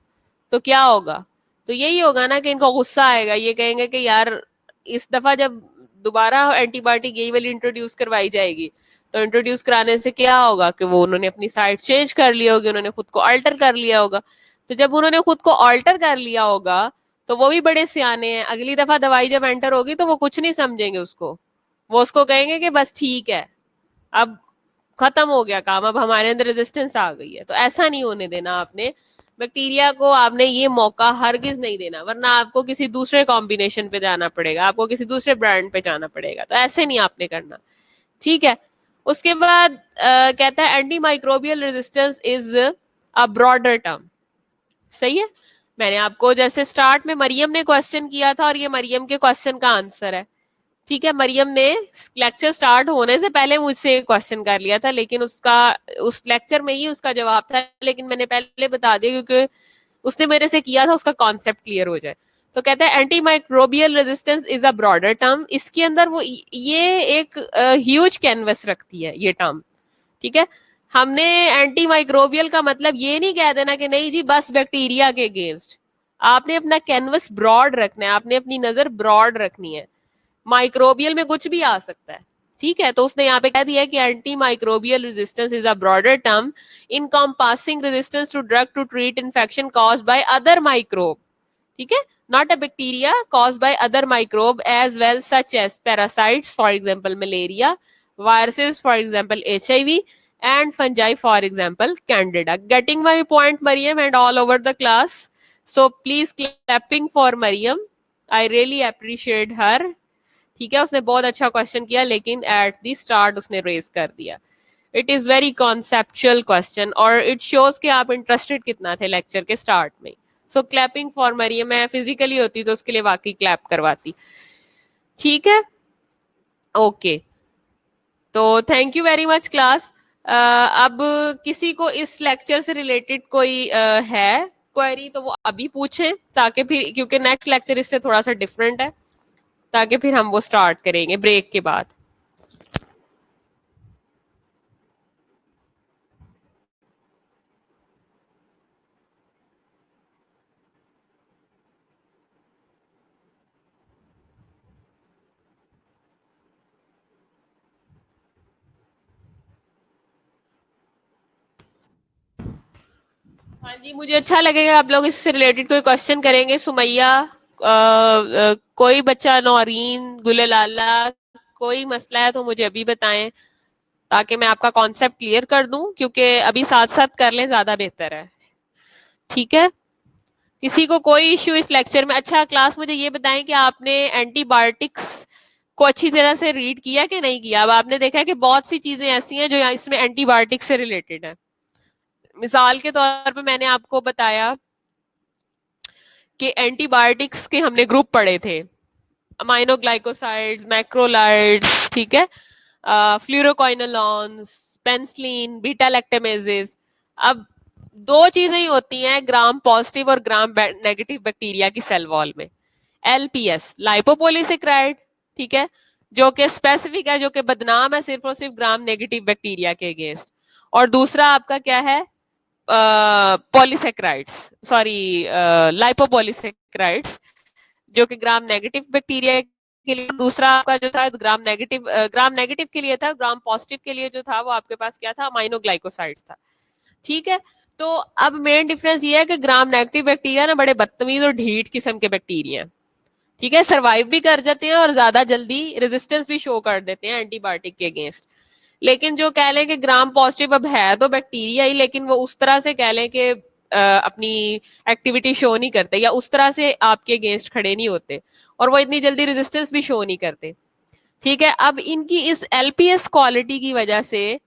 S1: तो क्या होगा? तो यही होगा ना कि इनको गुस्सा आएगा, ये कहेंगे कि यार इस दफा जब दोबारा एंटीबायोटिक यही वाली इंट्रोड्यूस करवाई जाएगी, तो इंट्रोड्यूस कराने से क्या होगा कि वो उन्होंने अपनी साइड चेंज कर ली होगी, उन्होंने खुद को अल्टर कर लिया होगा। तो जब उन्होंने खुद को अल्टर कर लिया होगा तो वो भी बड़े सियाने हैं, अगली दफा दवाई जब एंटर होगी तो वो कुछ नहीं समझेंगे उसको, वो उसको कहेंगे कि बस ठीक है, अब खत्म हो गया काम, अब हमारे अंदर रेजिस्टेंस आ गई है। तो ऐसा नहीं होने देना आपने, बैक्टीरिया को आपने ये मौका हरगिज नहीं देना, वरना आपको किसी दूसरे कॉम्बिनेशन पे जाना पड़ेगा, आपको किसी दूसरे ब्रांड पे जाना पड़ेगा। तो ऐसे नहीं आपने करना, ठीक है। उसके बाद कहता है anti microbial resistance is a broader term. सही है, मैंने आपको जैसे स्टार्ट में मरियम ने क्वेश्चन किया था और ये मरियम के क्वेश्चन का आंसर है, ठीक है। मरियम ने लेक्चर स्टार्ट होने से पहले मुझसे क्वेश्चन कर लिया था, लेकिन उसका उस लेक्चर में ही उसका जवाब था, लेकिन मैंने पहले बता दिया क्योंकि उसने मेरे से किया था, उसका कॉन्सेप्ट क्लियर हो जाए। तो कहता है anti microbial resistance is a broader term. इसके अंदर वो ये एक ह्यूज कैनवस रखती है ये टर्म, ठीक है। हमने एंटी माइक्रोबियल का मतलब ये नहीं कह देना कि नहीं जी बस बैक्टीरिया के अगेंस्ट, आपने अपना कैनवस ब्रॉड रखना है, आपने अपनी नजर ब्रॉड रखनी है। माइक्रोबियल में कुछ भी आ सकता है, ठीक है। तो उसने यहाँ पे कह दिया कि anti microbial resistance is a broader term encompassing resistance to drug to treat infection caused by other microbe, ठीक है, not a bacteria caused by other microbe as well, such as parasites, for example malaria, viruses, for example HIV, and fungi, for example candida. Getting my point, Mariam, and all over the class? So please clapping for Mariam, I really appreciate her, ठीक है। उसने बहुत अच्छा question किया, लेकिन at the start उसने raise कर दिया। It is very conceptual question और इट शोज कि आप इंटरेस्टेड कितना थे लेक्चर के स्टार्ट में। सो क्लैपिंग फॉर मरियम। मैं फिजिकली होती तो उसके लिए वाकई क्लैप करवाती, ठीक है, ओके। तो thank you very much class. अब किसी को इस लेक्चर से रिलेटेड कोई है क्वेरी तो वो अभी पूछें, ताकि फिर, क्योंकि नेक्स्ट लेक्चर इससे थोड़ा सा डिफरेंट है, ताकि फिर हम वो स्टार्ट करेंगे ब्रेक के बाद। हाँ जी, मुझे अच्छा लगेगा आप लोग इससे रिलेटेड कोई क्वेश्चन करेंगे। सुमैया, कोई बच्चा, नौरीन, गुललाला, कोई मसला है तो मुझे अभी बताएं, ताकि मैं आपका कॉन्सेप्ट क्लियर कर दूं, क्योंकि अभी साथ साथ कर लें ज्यादा बेहतर है, ठीक है। किसी को कोई इश्यू इस लेक्चर में? अच्छा क्लास, मुझे ये बताएं कि आपने एंटीबायोटिक्स को अच्छी तरह से रीड किया कि नहीं किया? अब आपने देखा है कि बहुत सी चीजें ऐसी हैं जो इसमें एंटीबायोटिक्स से रिलेटेड है। मिसाल के तौर पे मैंने आपको बताया कि एंटीबायोटिक्स के हमने ग्रुप पढ़े थे, अमाइनोग्लाइकोसाइड्स, मैक्रोलाइड्स, ठीक है, फ्लूरोक्विनोलॉन्स, पेनिसिलिन, बीटा लैक्टेमेजेस। अब दो चीजें ही होती हैं ग्राम पॉजिटिव और ग्राम नेगेटिव बैक्टीरिया की सेल वॉल में। एलपीएस, लाइपोपोलीसेक्राइड, ठीक है, जो कि स्पेसिफिक है, जो कि बदनाम है सिर्फ और सिर्फ ग्राम नेगेटिव बैक्टीरिया के अगेंस्ट। और दूसरा आपका क्या है? पॉलीसेक्राइड्स, सॉरी, लाइपोपॉलीसेक्राइड्स, जो कि ग्राम नेगेटिव बैक्टीरिया के लिए। दूसरा आपका जो था ग्राम नेगेटिव के लिए था, ग्राम पॉजिटिव के लिए जो था वो आपके पास क्या था? अमाइनोग्लाइकोसाइड्स था। ठीक है। तो अब मेन डिफरेंस ये है कि ग्राम नेगेटिव बैक्टीरिया ना बड़े बदतमीज और ढीठ किस्म के बैक्टीरिया हैं। ठीक है, सरवाइव भी कर जाते हैं और ज्यादा जल्दी रेजिस्टेंस भी शो कर देते हैं एंटीबायोटिक के अगेंस्ट। लेकिन जो कह लें कि ग्राम पॉजिटिव अब है तो बैक्टीरिया ही, लेकिन वो उस तरह से कह लें कि अपनी एक्टिविटी शो नहीं करते या उस तरह से आपके अगेंस्ट खड़े नहीं होते, और वो इतनी जल्दी रेजिस्टेंस भी शो नहीं करते। ठीक है, अब इनकी इस एलपीएस क्वालिटी की वजह से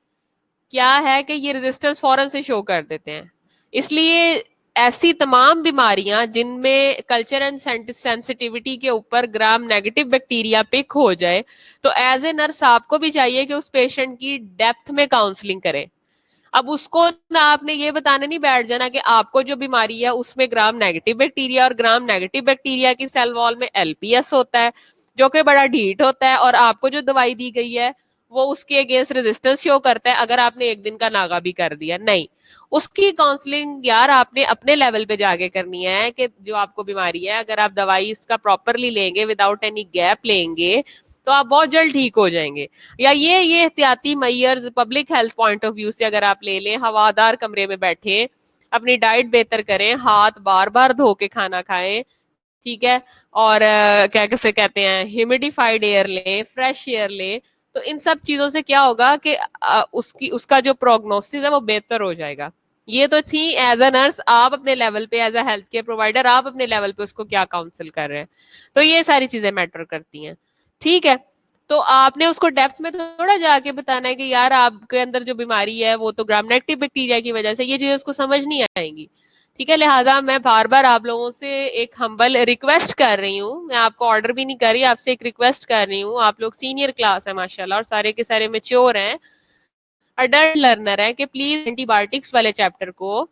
S1: क्या है कि ये रेजिस्टेंस फौरन से शो कर देते हैं। इसलिए ऐसी तमाम बीमारियां जिनमें कल्चर एंड सेंसिटिविटी के ऊपर ग्राम नेगेटिव बैक्टीरिया पिक हो जाए, तो एज ए नर्स आपको भी चाहिए कि उस पेशेंट की डेप्थ में काउंसलिंग करें। अब उसको ना आपने ये बताने नहीं बैठ जाना कि आपको जो बीमारी है उसमें ग्राम नेगेटिव बैक्टीरिया, और ग्राम नेगेटिव बैक्टीरिया की सेल वॉल में एलपीएस होता है जो कि बड़ा ढीठ होता है, और आपको जो दवाई दी गई है वो उसके अगेंस्ट रेजिस्टेंस शो करता है अगर आपने एक दिन का नागा भी कर दिया। नहीं, उसकी काउंसलिंग यार आपने अपने लेवल पे जाके करनी है कि जो आपको बीमारी है, अगर आप दवाई इसका प्रॉपरली लेंगे, विदाउट एनी गैप लेंगे, तो आप बहुत जल्द ठीक हो जाएंगे। या ये एहतियाती measures public health point of view से अगर आप ले लें, हवादार कमरे में बैठे, अपनी डाइट बेहतर करें, हाथ बार बार धो के खाना खाएं, ठीक है, और क्या कैसे कहते हैं, ह्यूमिडिफाइड एयर ले, फ्रेश एयर ले। तो इन सब चीजों से क्या होगा कि उसका जो प्रोग्नोसिस है वो बेहतर हो जाएगा। ये तो थी एज अ नर्स, आप अपने लेवल पे as a health care provider आप अपने लेवल पे उसको क्या काउंसिल कर रहे हैं। तो ये सारी चीजें मैटर करती हैं। ठीक है, तो आपने उसको डेप्थ में थोड़ा जाके बताना है कि यार आपके अंदर जो बीमारी है वो तो ग्राम नेगेटिव बैक्टीरिया की वजह से, ये चीजें उसको समझ नहीं आएंगी। ठीक है, लिहाजा मैं बार बार आप लोगों से एक हम्बल रिक्वेस्ट कर रही हूँ, मैं आपको ऑर्डर भी नहीं कर रही, आपसे एक रिक्वेस्ट कर रही हूँ। आप लोग सीनियर क्लास है माशाल्लाह, और सारे के सारे मेच्योर हैं, अडल्ट लर्नर है, कि प्लीज एंटीबायोटिक्स वाले चैप्टर को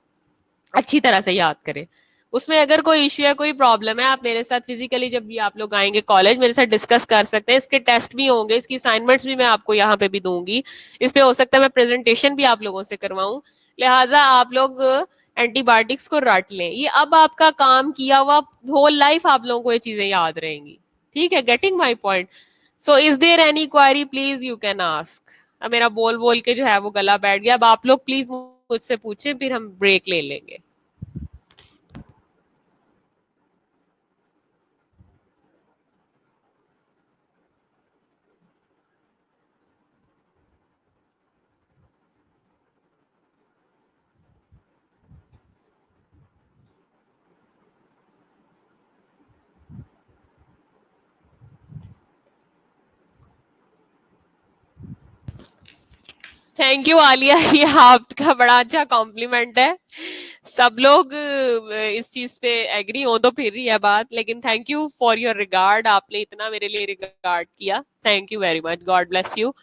S1: अच्छी तरह से याद करें। उसमें अगर कोई इश्यू है, कोई प्रॉब्लम है, आप मेरे साथ फिजिकली जब भी आप लोग आएंगे कॉलेज, मेरे साथ डिस्कस कर सकते हैं। इसके टेस्ट भी होंगे, इसकी असाइनमेंट्स भी मैं आपको यहाँ पे भी दूंगी। इस पे हो सकता है मैं प्रेजेंटेशन भी आप लोगों से करवाऊं। लिहाजा आप लोग एंटीबायोटिक्स को रट लें, ये अब आपका काम किया हुआ, होल लाइफ आप लोगों को ये चीजें याद रहेंगी। ठीक है, getting my point. So is there any query, please you can ask. अब मेरा बोल बोल के जो है वो गला बैठ गया, अब आप लोग प्लीज मुझसे पूछें, फिर हम ब्रेक ले लेंगे। थैंक यू आलिया, ये आपका बड़ा अच्छा कॉम्प्लीमेंट है। सब लोग इस चीज पे एग्री हो तो फिर ही है बात, लेकिन thank you for your regard, आपने इतना मेरे लिए रिगार्ड किया, thank you very much, God bless you.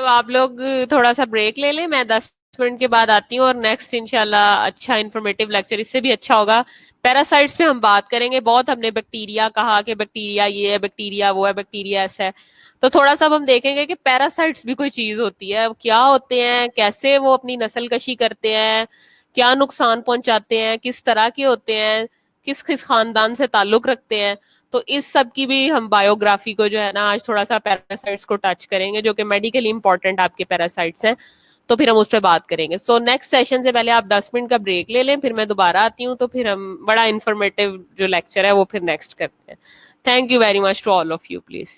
S1: आप लोग थोड़ा सा ब्रेक ले लें, मैं 10 मिनट के बाद आती हूँ, और नेक्स्ट इंशाल्लाह अच्छा इन्फॉर्मेटिव लेक्चर इससे भी अच्छा होगा। पैरासाइट्स पे हम बात करेंगे, बहुत हमने बैक्टीरिया कहा कि बैक्टीरिया ये है, बैक्टीरिया वो है, बैक्टीरिया ऐसा है, तो थोड़ा सा अब हम देखेंगे कि पैरासाइट्स भी कोई चीज होती है, क्या होते हैं, कैसे वो अपनी नस्ल कशी करते हैं, क्या नुकसान पहुंचाते हैं, किस तरह के होते हैं, किस किस खानदान से ताल्लुक रखते हैं। तो इस सब की भी हम बायोग्राफी को जो है ना आज थोड़ा सा पैरासाइट्स को टच करेंगे, जो कि मेडिकली इंपॉर्टेंट आपके पैरासाइट्स हैं, तो फिर हम उस पर बात करेंगे। सो नेक्स्ट सेशन से पहले आप 10 मिनट का ब्रेक ले लें, फिर मैं दोबारा आती हूँ, तो फिर हम बड़ा इन्फॉर्मेटिव जो लेक्चर है वो फिर नेक्स्ट करते हैं। Thank you very much to all of you, please.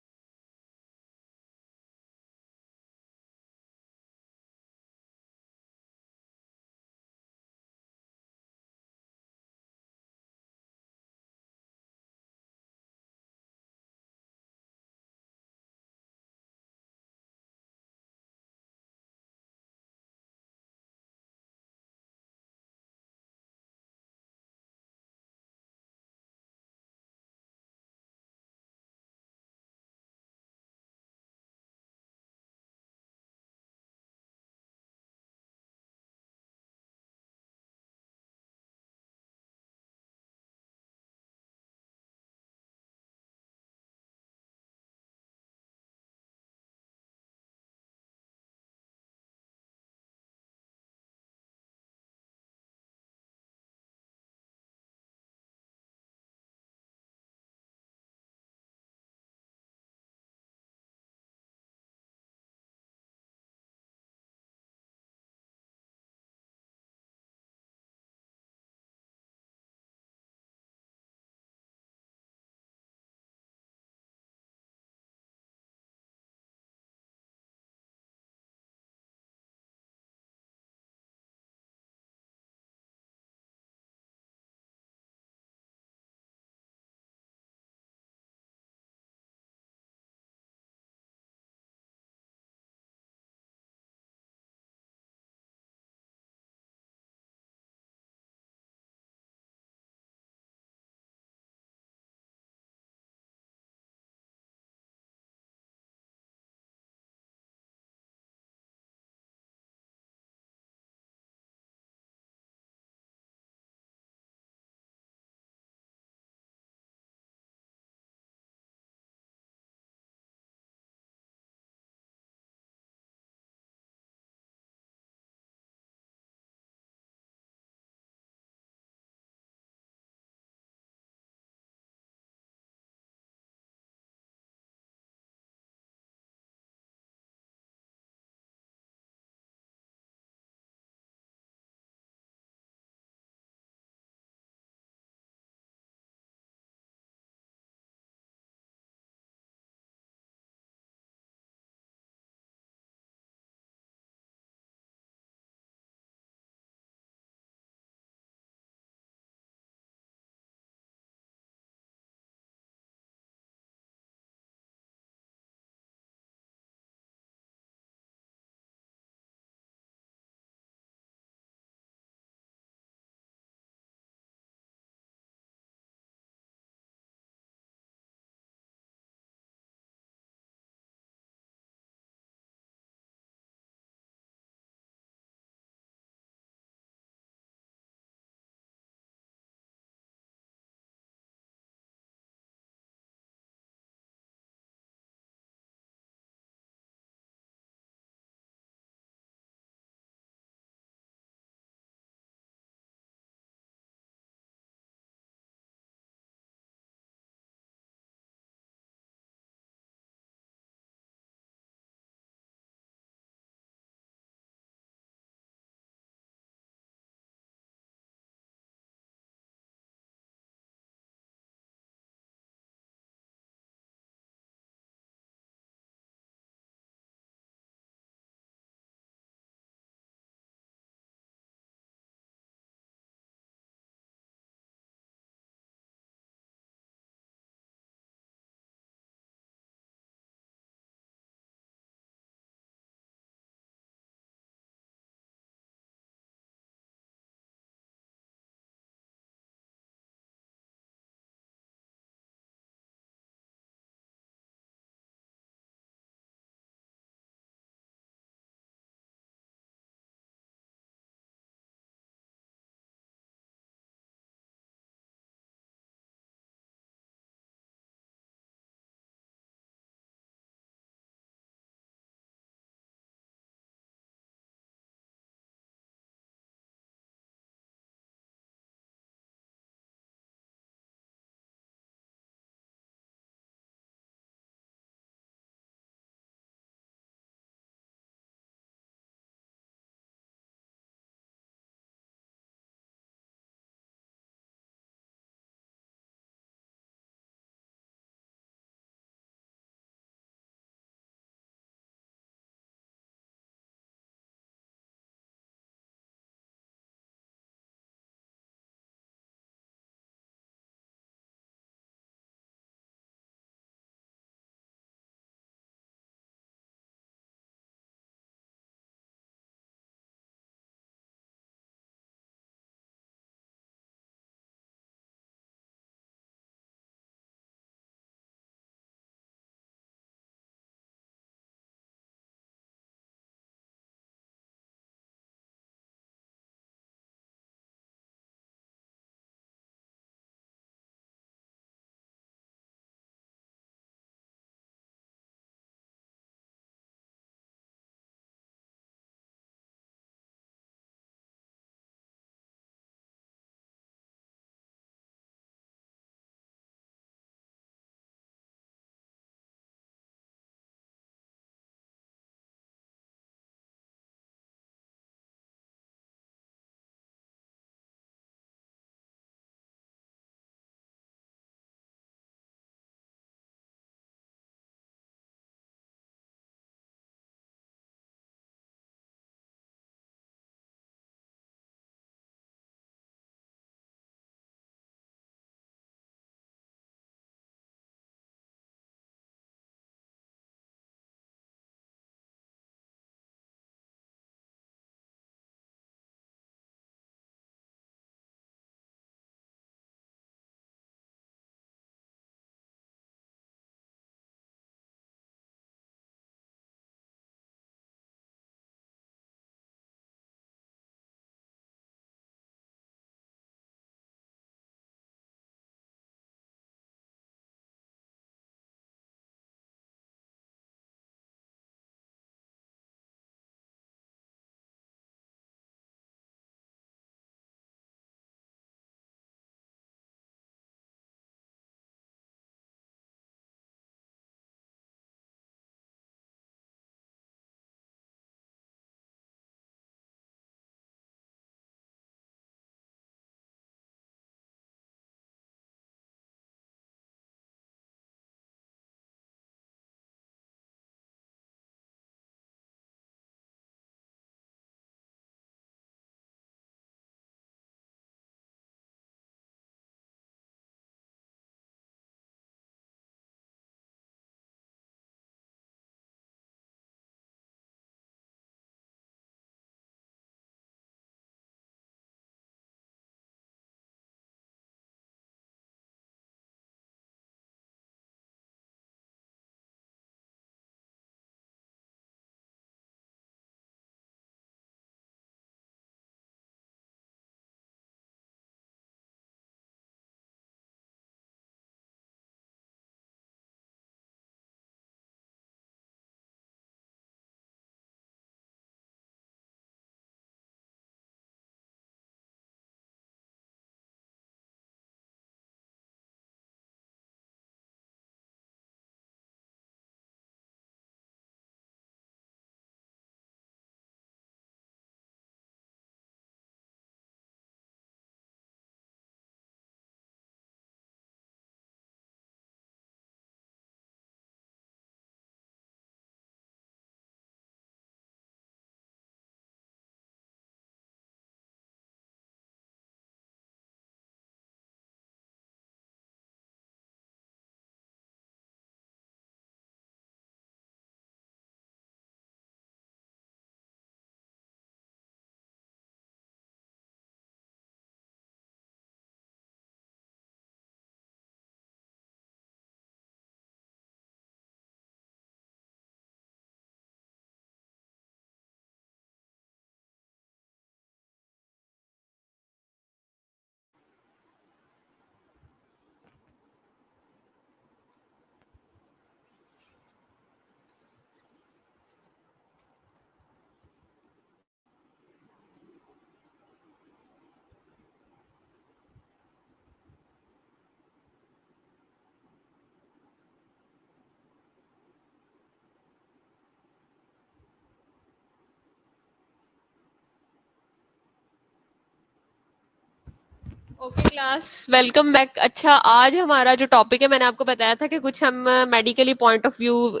S1: Okay class, welcome back. अच्छा, आज हमारा जो टॉपिक है, मैंने आपको बताया था कि कुछ हम मेडिकली पॉइंट ऑफ व्यू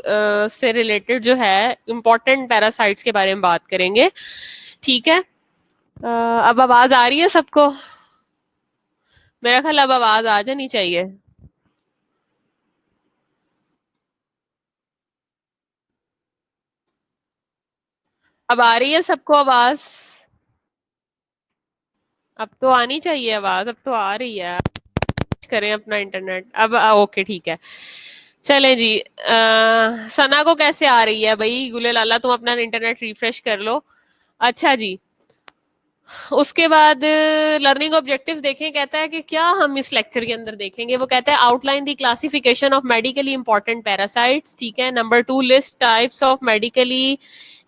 S1: से रिलेटेड जो है इम्पोर्टेंट पैरासाइट्स के बारे में बात करेंगे। ठीक है। अब आवाज आ रही है सबको? मेरा ख्याल अब आवाज आ जानी चाहिए। अब आ रही है सबको आवाज? अब तो आनी चाहिए आवाज, अब तो आ रही है। करें अपना इंटरनेट अब। ओके ठीक है। चले जी। सना को कैसे आ रही है भाई? गुले लाला, तुम अपना इंटरनेट रिफ्रेश कर लो। अच्छा जी। उसके बाद लर्निंग ऑब्जेक्टिव्स देखें। कहता है कि क्या हम इस लेक्चर के अंदर देखेंगे, वो कहता है outline the classification of medically important parasites. ठीक है। Number 2, list types of medically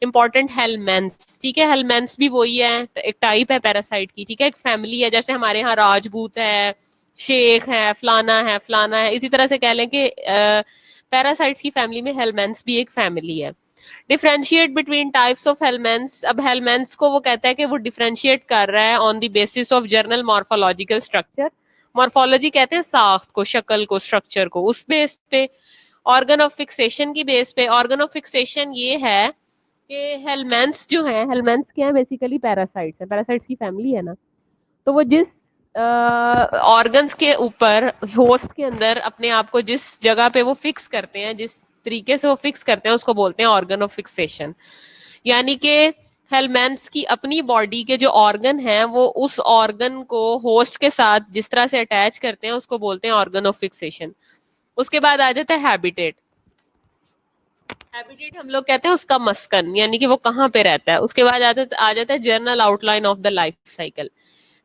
S1: important helminths. ठीक है, हेलमेंट्स भी वही है, एक टाइप है पैरासाइट की। ठीक है, एक फैमिली है, जैसे हमारे यहाँ राजपूत है, शेख है, फलाना है, फलाना है, इसी तरह से कह लें कि पैरासाइट्स की फैमिली में हेलमेंट्स भी एक फैमिली है। Differentiate between types of helminths. अब हेलमेंट्स को वो कहता है कि वो डिफ्रेंशिएट कर रहा है on the basis of journal morphological structure. Morphology कहते हैं साख्त को, शक्ल को, स्ट्रक्चर को, उस बेस पे। ऑर्गन ऑफ फिक्सेशन की बेस पे। ऑर्गन ऑफ फिक्सेशन ये है कि हेलमेंट्स जो है, हेलमेंट्स क्या है? बेसिकली पैरासाइट्स है, पैरासाइट्स की फैमिली है ना। तो वो जिस ऑर्गन्स के ऊपर, होस्ट के अंदर अपने आप को जिस जगह पे वो फिक्स करते हैं, जिस तरीके से वो फिक्स करते हैं, उसको बोलते हैं ऑर्गन ऑफ फिक्सेशन। यानी कि हेलमेंट्स की अपनी बॉडी के जो ऑर्गन हैं, वो उस ऑर्गन को होस्ट के साथ जिस तरह से अटैच करते हैं, उसको बोलते हैं ऑर्गन ऑफ फिक्सेशन। उसके बाद आ जाता है हैबिटेट। हैबिटेट हम लोग कहते हैं उसका मस्कन, यानी कि वो कहाँ पे रहता है। उसके बाद आ जाता है journal outline of the life cycle.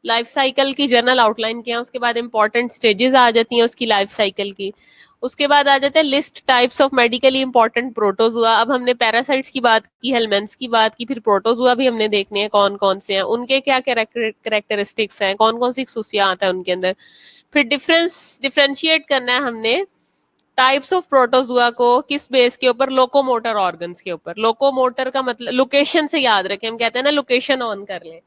S1: Life cycle की जर्नल आउटलाइन क्या है। उसके बाद इंपॉर्टेंट स्टेजेस आ जाती हैं उसकी लाइफ साइकिल की। उसके बाद आ जाता है list types of medically important protozoa. अब हमने पैरासाइट्स की बात की, हेलमेंट्स की बात की, फिर प्रोटोजुआ भी हमने देखने हैं कौन कौन से हैं, उनके क्या कैरेक्टरिस्टिक्स हैं, कौन कौन सी खसूसियात है उनके अंदर। फिर डिफ्रेंशिएट करना है हमने टाइप्स ऑफ प्रोटोजुआ को, किस बेस के ऊपर? लोकोमोटर ऑर्गन्स के ऊपर। लोकोमोटर का मतलब लोकेशन से याद रखें, हम कहते हैं ना लोकेशन ऑन कर लें,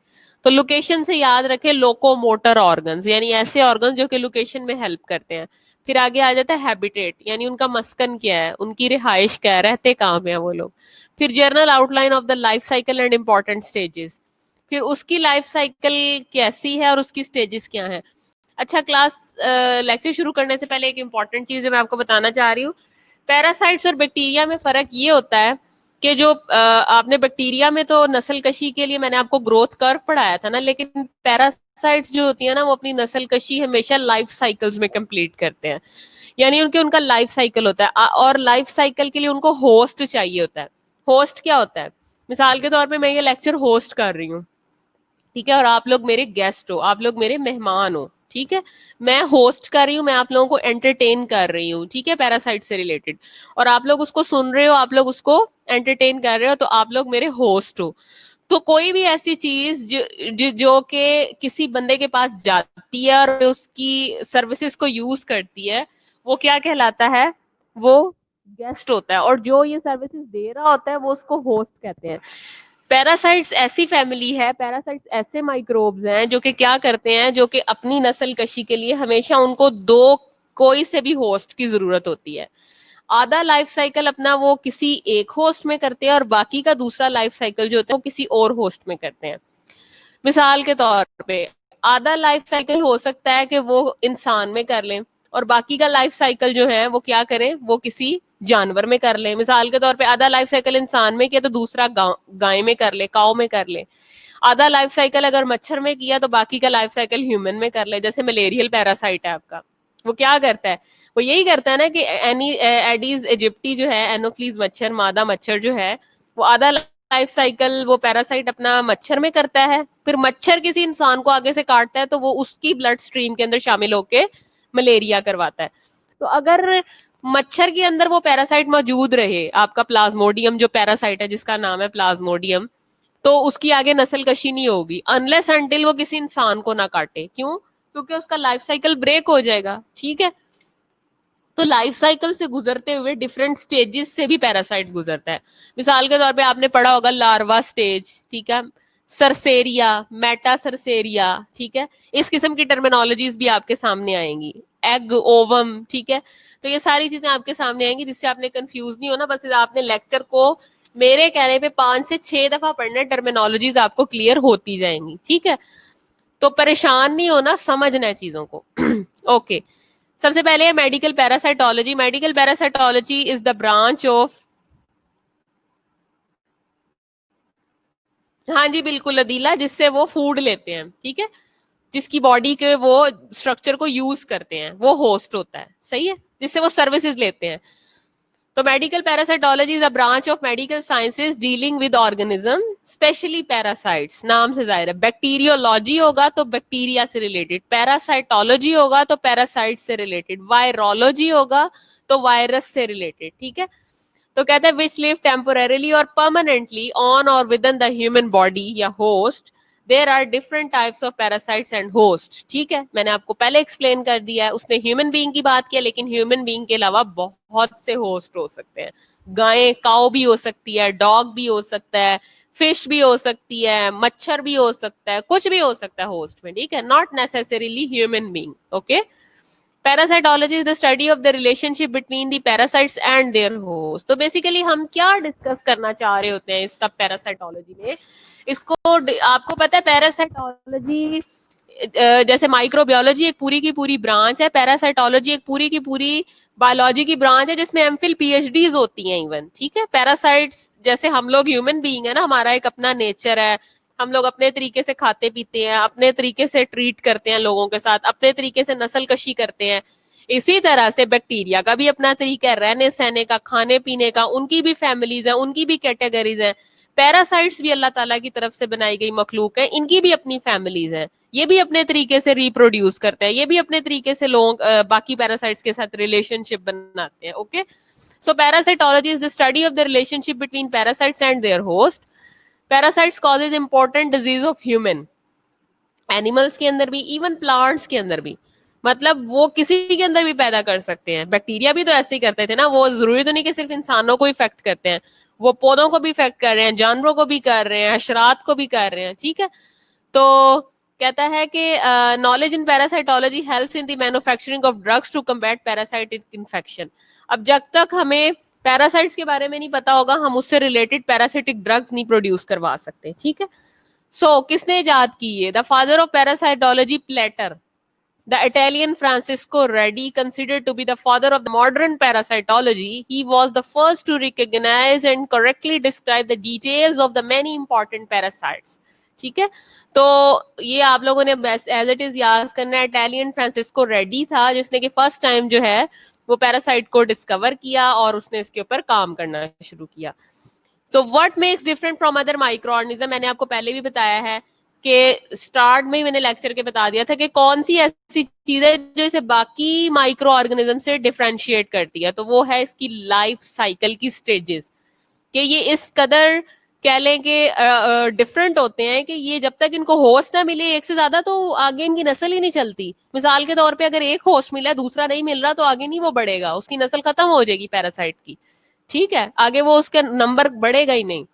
S1: तो लोकेशन से याद रखें लोकोमोटर ऑर्गन्स, यानी ऐसे ऑर्गन जो कि लोकेशन में हेल्प करते हैं। फिर आगे आ जाता है हैबिटेट, यानी उनका मस्कन क्या है, उनकी रिहाइश क्या है, रहते कहाँ पे हैं वो लोग। फिर journal outline of the life cycle and important stages. फिर उसकी लाइफ साइकिल कैसी है और उसकी स्टेजेस क्या है। अच्छा क्लास, लेक्चर शुरू करने से पहले एक इंपॉर्टेंट चीज मैं आपको बताना चाह रही हूँ। पैरासाइट्स और बैक्टीरिया में फर्क ये होता है कि जो आपने बैक्टीरिया में तो नस्ल कशी के लिए मैंने आपको ग्रोथ कर्व पढ़ाया था ना, लेकिन पैरासाइट्स जो होती है ना, वो अपनी नस्ल कशी हमेशा लाइफ साइकिल्स में कंप्लीट करते हैं। यानी उनका लाइफ साइकिल होता है, और लाइफ साइकिल के लिए उनको होस्ट चाहिए होता है। होस्ट क्या होता है? मिसाल के तौर पे मैं ये लेक्चर होस्ट कर रही हूँ, ठीक है, और आप लोग मेरे गेस्ट हो, आप लोग मेरे मेहमान हो। ठीक है, मैं होस्ट कर रही हूँ, मैं आप लोगों को एंटरटेन कर रही हूँ, ठीक है, पैरासाइट से रिलेटेड, और आप लोग उसको सुन रहे हो, आप लोग उसको एंटरटेन कर रहे हो, तो आप लोग मेरे होस्ट हो। तो कोई भी ऐसी चीज जो कि किसी बंदे के पास जाती है और उसकी सर्विसेज को यूज करती है, वो क्या कहलाता है? वो गेस्ट होता है, और जो ये सर्विसेज दे रहा होता है वो उसको होस्ट कहते हैं। पैरासाइट्स ऐसी फैमिली है, पैरासाइट्स ऐसे माइक्रोब्स हैं जो कि क्या करते हैं, जो कि अपनी नस्ल कशी के लिए हमेशा उनको दो कोई से भी होस्ट की जरूरत होती है। आधा लाइफ साइकिल अपना वो किसी एक होस्ट में करते हैं, और बाकी का दूसरा लाइफ साइकिल जो होता है वो किसी और होस्ट में करते हैं। मिसाल के तौर पे आधा लाइफ साइकिल हो सकता है कि वो इंसान में कर लें, और बाकी का लाइफ साइकिल जो है वो क्या करें, वो किसी जानवर में कर ले। मिसाल के तौर पे आधा लाइफ साइकिल इंसान में किया तो दूसरा गाय में कर ले, काऊ में कर ले। आधा लाइफ साइकिल अगर मच्छर में किया तो बाकी का लाइफ साइकिल ह्यूमन में कर ले। जैसे मलेरियल पैरासाइट है आपका, वो क्या करता है? वो यही करता है ना कि एडीज इजिप्टी जो है, एनोफ्लीज मच्छर, मादा मच्छर जो है, वो आधा लाइफ साइकिल वो पैरासाइट अपना मच्छर में करता है, फिर मच्छर किसी इंसान को आगे से काटता है तो वो उसकी ब्लड स्ट्रीम के अंदर शामिल होके मलेरिया करवाता है। तो अगर मच्छर के अंदर वो पैरासाइट मौजूद रहे, आपका प्लाज्मोडियम जो पैरासाइट है जिसका नाम है प्लाज्मोडियम, तो उसकी आगे नस्ल कशी नहीं होगी अनलेस अनटिल वो किसी इंसान को ना काटे। क्यों? क्योंकि उसका लाइफ साइकिल ब्रेक हो जाएगा। ठीक है, तो लाइफ साइकिल से गुजरते हुए डिफरेंट स्टेजेस से भी पैरासाइट गुजरता है। मिसाल के तौर पे आपने पढ़ा होगा लार्वा स्टेज, ठीक है, सरसेरिया, मेटासरसेरिया, ठीक है, इस किस्म की टर्मिनोलॉजीज भी आपके सामने आएंगी, एग ओवम, ठीक है। तो ये सारी चीजें आपके सामने आएंगी, जिससे आपने कंफ्यूज नहीं होना, बस आपने लेक्चर को मेरे कहने पे 5 से 6 दफा पढ़ना, टर्मिनोलॉजीज आपको क्लियर होती जाएंगी, ठीक है। तो परेशान नहीं होना, समझना है चीजों को। ओके सबसे पहले medical parasitology. Medical parasitology is the branch of, हाँ जी बिल्कुल अदीला, जिससे वो फूड लेते हैं, ठीक है, जिसकी बॉडी के वो स्ट्रक्चर को यूज करते हैं, वो होस्ट होता है, सही है, जिससे वो सर्विसेज लेते हैं। तो medical parasitology is a branch of medical sciences dealing with organism, specially parasites, नाम से जाहिर है। बैक्टीरियोलॉजी होगा तो बैक्टीरिया से रिलेटेड, पैरासाइटोलॉजी होगा तो पैरासाइट से रिलेटेड, वायरोलॉजी होगा तो वायरस से रिलेटेड, ठीक है। तो कहते हैं विच लिव टेम्पोरेली और परमानेंटली ऑन और within the human body या host, there are different types of parasites and host, ठीक है, मैंने आपको पहले एक्सप्लेन कर दिया है। उसने ह्यूमन बीइंग की बात किया, लेकिन ह्यूमन बीइंग के अलावा बहुत से होस्ट हो सकते हैं। गाय काऊ भी हो सकती है, डॉग भी हो सकता है, फिश भी हो सकती है, मच्छर भी हो सकता है, कुछ भी हो सकता है होस्ट में, ठीक है, not necessarily human being. Okay parasitology is the study of the relationship between the parasites and there host. तो बेसिकली हम क्या डिस्कस करना चाह रहे होते हैं इस सब पैरासाइटोलॉजी में, इसको आपको पता है पैरासाइटोलॉजी जैसे माइक्रोबायोलॉजी एक पूरी की पूरी ब्रांच है, पैरासाइटोलॉजी एक पूरी की पूरी बायोलॉजी की ब्रांच है, जिसमें एमफिल पीएचडीज होती हैं इवन, ठीक है। पैरासाइट्स जैसे हम लोग ह्यूमन बीइंग है ना, हमारा एक अपना नेचर है, हम लोग अपने तरीके से खाते पीते हैं, अपने तरीके से ट्रीट करते हैं लोगों के साथ, अपने तरीके से नस्ल कशी करते हैं। इसी तरह से बैक्टीरिया का भी अपना तरीका है रहने सहने का, खाने पीने का, उनकी भी फैमिलीज है, उनकी भी कैटेगरीज है। पैरासाइट्स भी अल्लाह ताला की तरफ से बनाई गई मखलूक है, इनकी भी अपनी फैमिलीज हैं, ये भी अपने तरीके से रिप्रोड्यूस करते हैं, ये भी अपने तरीके से लोग बाकी पैरासाइट्स के साथ रिलेशनशिप बनाते हैं। Okay so parasitology is the study of the relationship between parasites and there host. Parasites causes important disease of human, animals के अंदर भी, इवन प्लांट्स के अंदर भी, मतलब वो किसी के अंदर भी पैदा कर सकते हैं। बैक्टीरिया भी तो ऐसे ही करते थे ना, वो जरूरी तो नहीं कि सिर्फ इंसानों को इफेक्ट करते हैं, वो पौधों को भी इफेक्ट कर रहे हैं, जानवरों को भी कर रहे हैं, हशरात को भी कर रहे हैं, ठीक है। तो कहता है कि knowledge in parasitology helps in the manufacturing of drugs to combat parasitic infection. अब जब तक हमें पैरासाइट्स के बारे में नहीं पता होगा, हम उससे रिलेटेड पैरासिटिक ड्रग्स नहीं प्रोड्यूस करवा सकते, ठीक है। सो किसने इजाद की है? The father of parasitology platter, the Italian Francisco Redi, considered to be the father of the modern parasitology. He was the first to recognize and correctly describe the details of the many important parasites. ठीक है, तो ये आप लोगों ने as it is याद करना है। इटालियन फ्रांसिस्को रेडी था जिसने कि फर्स्ट टाइम जो है वो पैरासाइट को डिस्कवर किया और उसने इसके ऊपर काम करना शुरू किया। So what makes different from other microorganism, मैंने आपको पहले भी बताया है कि स्टार्ट में ही मैंने लेक्चर के बता दिया था कि कौन सी ऐसी चीज है जो इसे बाकी माइक्रो ऑर्गेनिज्म से डिफरेंशिएट करती है, तो वो है इसकी लाइफ साइकिल की स्टेजेस, कि ये इस कदर कह लें कि डिफरेंट होते हैं कि ये जब तक इनको होस्ट ना मिले एक से ज्यादा, तो आगे इनकी नस्ल ही नहीं चलती। मिसाल के तौर पे अगर एक होस्ट मिला दूसरा नहीं मिल रहा, तो आगे नहीं वो बढ़ेगा, उसकी नस्ल खत्म हो जाएगी पैरासाइट की, ठीक है, आगे वो उसका नंबर बढ़ेगा ही नहीं।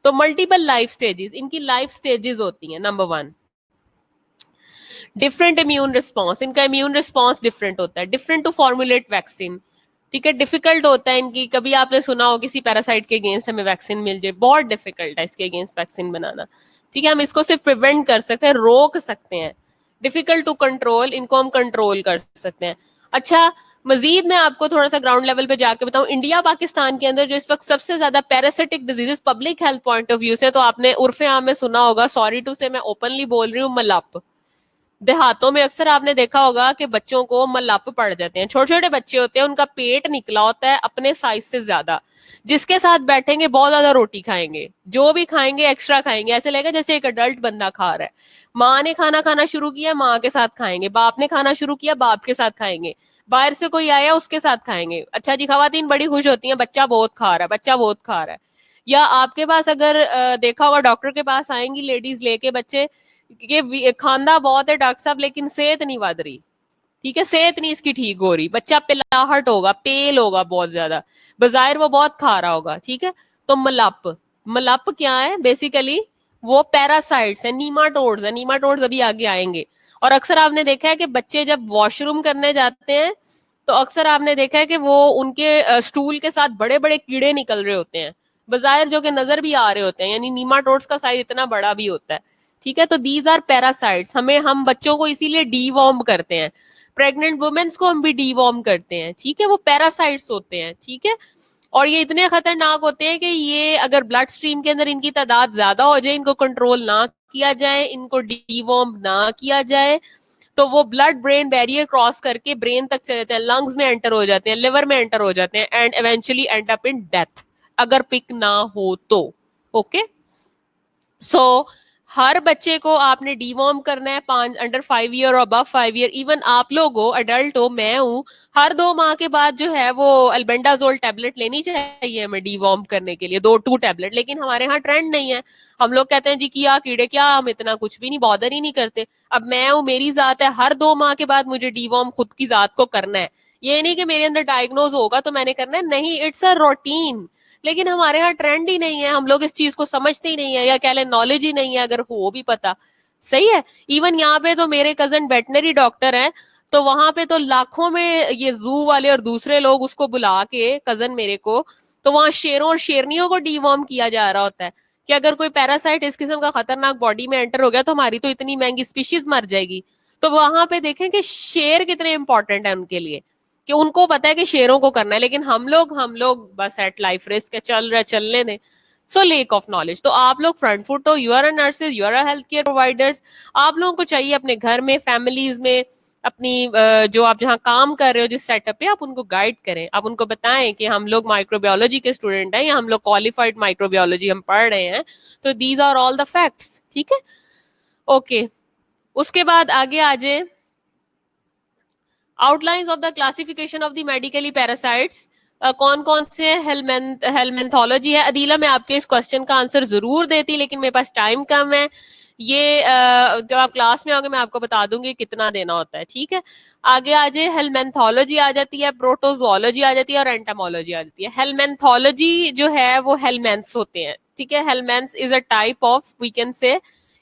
S1: तो मल्टीपल लाइफ स्टेजेस, इनकी लाइफ स्टेजेस होती हैं। नंबर 1 डिफरेंट इम्यून रिस्पॉन्स, इनका इम्यून रिस्पॉन्स डिफरेंट होता है, डिफरेंट टू फॉर्मुलेट वैक्सीन, ठीक है, डिफिकल्ट होता है इनकी। कभी आपने सुना हो किसी पैरासाइट के अगेंस्ट हमें वैक्सीन मिल जाए, बहुत डिफिकल्ट है इसके अगेंस्ट वैक्सीन बनाना, ठीक है। हम इसको सिर्फ प्रिवेंट कर सकते हैं, रोक सकते हैं। डिफिकल्ट टू कंट्रोल, इनको हम कंट्रोल कर सकते हैं। अच्छा मजीद मैं आपको थोड़ा सा ग्राउंड लेवल पे जाके बताऊं, इंडिया पाकिस्तान के अंदर जो इस वक्त सबसे ज्यादा parasitic diseases public health point of view से, तो आपने उर्फे आम में सुना होगा, सॉरी टू से मैं ओपनली बोल रही हूँ, मलप। देहातों में अक्सर आपने देखा होगा कि बच्चों को मलप पड़ जाते हैं, छोटे छोटे बच्चे होते हैं, उनका पेट निकला होता है अपने साइज से ज्यादा, जिसके साथ बैठेंगे बहुत ज्यादा रोटी खाएंगे, जो भी खाएंगे एक्स्ट्रा खाएंगे, ऐसे लगेगा जैसे एक अडल्ट बंदा खा रहा है। माँ ने खाना खाना शुरू किया, माँ के साथ खाएंगे, बाप ने खाना शुरू किया, बाप के साथ खाएंगे, बाहर से कोई आया उसके साथ खाएंगे। अच्छा जी, खवातीन बड़ी खुश होती हैं, बच्चा बहुत खा रहा है, बच्चा बहुत खा रहा है। या आपके पास अगर देखा होगा, डॉक्टर के पास आएंगी लेडीज लेके बच्चे, कि खांदा बहुत है डॉक्टर साहब लेकिन सेहत नहीं बढ़ रही, ठीक है, सेहत नहीं इसकी ठीक हो रही, बच्चा पिलाहट होगा, पेल होगा बहुत ज्यादा, बजायर वो बहुत खा रहा होगा, ठीक है। तो मलप, मलप क्या है बेसिकली? वो पैरासाइट्स है, नीमाटोड्स है, नीमाटोड्स अभी आगे आएंगे। और अक्सर आपने देखा है कि बच्चे जब वॉशरूम करने जाते हैं तो अक्सर आपने देखा है कि वो उनके स्टूल के साथ बड़े बड़े कीड़े निकल रहे होते हैं बजायर, जो कि नजर भी आ रहे होते हैं, यानी नीमाटोड्स का साइज इतना बड़ा भी होता है। ठीक है, तो दीज आर पैरासाइट्स। हम बच्चों को इसीलिए डीवॉर्म करते हैं, प्रेग्नेंट वुमेन्स को हम भी डीवॉर्म करते हैं। ठीक है, वो पैरासाइट्स होते हैं। ठीक है, और ये इतने खतरनाक होते हैं कि ये अगर ब्लड स्ट्रीम के अंदर इनकी तादाद ज्यादा हो जाए, इनको कंट्रोल ना किया जाए, इनको डीवॉर्म ना किया जाए, तो वो ब्लड ब्रेन बैरियर क्रॉस करके ब्रेन तक चले जाते हैं, लंग्स में एंटर हो जाते हैं, लिवर में एंटर हो जाते हैं, and eventually and up in death, अगर पिक ना हो तो। ओके, सो हर बच्चे को आपने डीवॉर्म करना है, 5 अंडर 5 ईयर और अबव 5 ईयर। इवन आप लोग हो, अडल्ट हो, मैं हूं, हर 2 माह के बाद जो है वो अल्बेंडाजोल टैबलेट लेनी चाहिए हमें डीवॉर्म करने के लिए, 2 टैबलेट। लेकिन हमारे यहाँ ट्रेंड नहीं है, हम लोग कहते हैं जी किया कीड़े क्या, हम इतना कुछ भी नहीं बॉदर ही नहीं करते। अब मैं हूं, मेरी जात है, हर 2 माह के बाद मुझे डीवॉर्म खुद की जात को करना है। ये नहीं कि मेरे अंदर डायग्नोज होगा तो मैंने करना है, नहीं, इट्स अ रूटीन। लेकिन हमारे यहाँ ट्रेंड ही नहीं है, हम लोग इस चीज को समझते ही नहीं है, या कह लें नॉलेज ही नहीं है, अगर हो भी पता। सही है, इवन यहाँ पे तो मेरे कजन वेटनरी डॉक्टर हैं, तो वहां पे तो लाखों में ये जू वाले और दूसरे लोग उसको बुला के, कजन मेरे को, तो वहां शेरों और शेरनियों को डीवॉर्म किया जा रहा होता है कि अगर कोई पैरासाइट इस किस्म का खतरनाक बॉडी में एंटर हो गया तो हमारी तो इतनी महंगी स्पीशीज मर जाएगी। तो वहां पे देखें कि शेर कितने इंपॉर्टेंट है उनके लिए, कि उनको पता है कि शेरों को करना है, लेकिन हम लोग बस एट लाइफ रिस्क है, चल रहे चलने दें। So lack of knowledge. तो आप लोग फ्रंट फुट हो, you are a nurses, you are a health care providers. आप लोगों को चाहिए अपने घर में, फैमिलीज में, अपनी जो आप जहाँ काम कर रहे हो, जिस सेटअप पे, आप उनको गाइड करें, आप उनको बताएं कि हम लोग माइक्रोबायोलॉजी के स्टूडेंट हैं, या हम लोग क्वालिफाइड माइक्रोबायोलॉजी हम पढ़ रहे हैं, तो these are all the facts. ठीक है, ओके। उसके बाद आगे आ जाए, outlines of the classification of the medically parasites. कौन कौन से हेलमेंथोलॉजी है। अदीला, मैं आपके इस क्वेश्चन का आंसर जरूर देती, लेकिन मेरे पास टाइम कम है। ये जब आप क्लास में आओगे मैं आपको बता दूंगी कितना देना होता है। ठीक है, आगे आ जाए, हेलमेंथोलॉजी आ जाती है, प्रोटोजोलॉजी आ जाती है, और एंटामोलॉजी आ जाती है। हेलमेंथोलॉजी जो है वो हेलमेंथ्स होते हैं। ठीक है, helminths is a type of, we can say,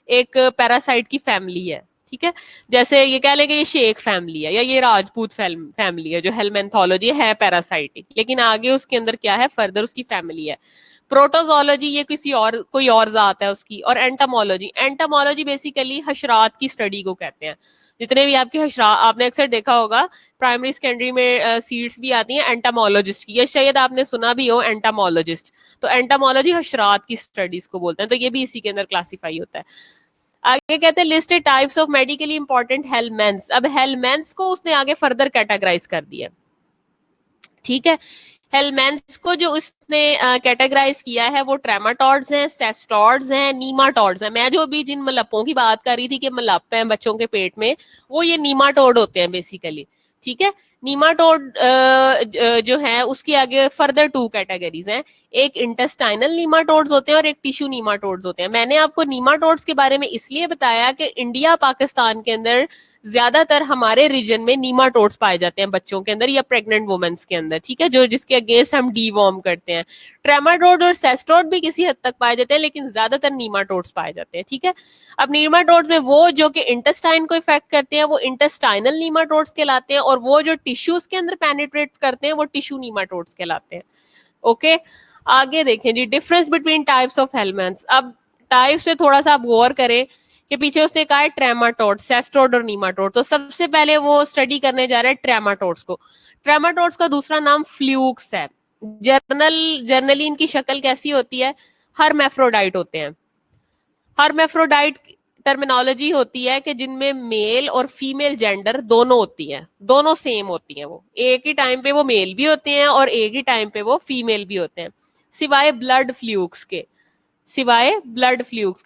S1: एक पैरासाइट की फैमिली है। ठीक है, जैसे ये कह लेंगे ये शेख फैमिली है, या ये राजपूत फैमिली है, जो हेलमेंथोलॉजी है पैरासाइटिक, लेकिन आगे उसके अंदर क्या है, फर्दर उसकी फैमिली है। प्रोटोजोलॉजी ये किसी और, कोई और जात है उसकी। और एंटामोलॉजी, एंटामोलॉजी बेसिकली हशरात की स्टडी को कहते हैं। जितने भी आपके हशरात, आपने अक्सर देखा होगा प्राइमरी सेकेंडरी में सीट्स भी आती हैं एंटामोलॉजिस्ट की, या शायद आपने सुना भी हो एंटामोलॉजिस्ट। तो एंटामोलॉजी हशरात की स्टडीज को बोलते हैं, तो ये भी इसी के अंदर क्लासीफाई होता है। आगे कहते हैं listed types of medically important helminths. अब हेलमेंट्स को उसने आगे फर्दर कैटेगराइज कर दिया। ठीक है, हेलमेंट्स को जो उसने कैटेगराइज किया है वो ट्रेमाटोड्स हैं, सेस्टोड्स हैं, नीमाटोड्स हैं। मैं जो भी जिन मलप्पों की बात कर रही थी कि मलप हैं बच्चों के पेट में, वो ये नीमाटोड होते हैं बेसिकली। ठीक है, नीमाटोड जो है उसके आगे फर्दर 2 कैटेगरीज हैं। एक इंटेस्टाइनल नीमाटोड्स होते हैं और एक टिश्यू नीमाटोड्स होते हैं। मैंने आपको नीमाटोड्स के बारे में इसलिए बताया कि इंडिया पाकिस्तान के अंदर ज्यादातर हमारे रीजन में नीमाटोड्स पाए जाते हैं बच्चों के अंदर या प्रेग्नेंट वुमेन्स के अंदर। ठीक है, जो जिसके अगेंस्ट हम डीवॉर्म करते हैं। ट्रेमाटोड और सेस्टोड भी किसी हद तक पाए जाते हैं, लेकिन ज्यादातर नीमाटोड्स पाए जाते हैं। ठीक है, अब नीमाटोड्स में वो जो कि इंटेस्टाइन को इफेक्ट करते हैं वो इंटेस्टाइनल नीमाटोड्स कहलाते हैं, और वो जो टिश्यूज के अंदर पेनिट्रेट करते हैं वो टिश्यू नीमाटोड्स कहलाते हैं। ओके, आगे देखें जी, difference between types of helminths. अब टाइप्स पे थोड़ा सा आप गौर करें कि पीछे उसने कहा है ट्रेमाटोड, सेस्टोड और नीमाटोड। तो सबसे पहले वो स्टडी करने जा रहे हैं ट्रेमाटोड्स को। ट्रेमाटोड्स का दूसरा नाम फ्लूक्स है। जर्नली इनकी शक्ल कैसी होती है, हर्मेफ्रोडाइट होते हैं। हर्मेफ्रोडाइट टर्मिनोलॉजी होती है कि जिनमें मेल और फीमेल जेंडर दोनों होती है, दोनों सेम होती हैं। वो एक ही टाइम पे वो मेल भी होते हैं और एक ही टाइम पे वो फीमेल भी होते हैं, सिवाय ब्लड फ्लूक्स के।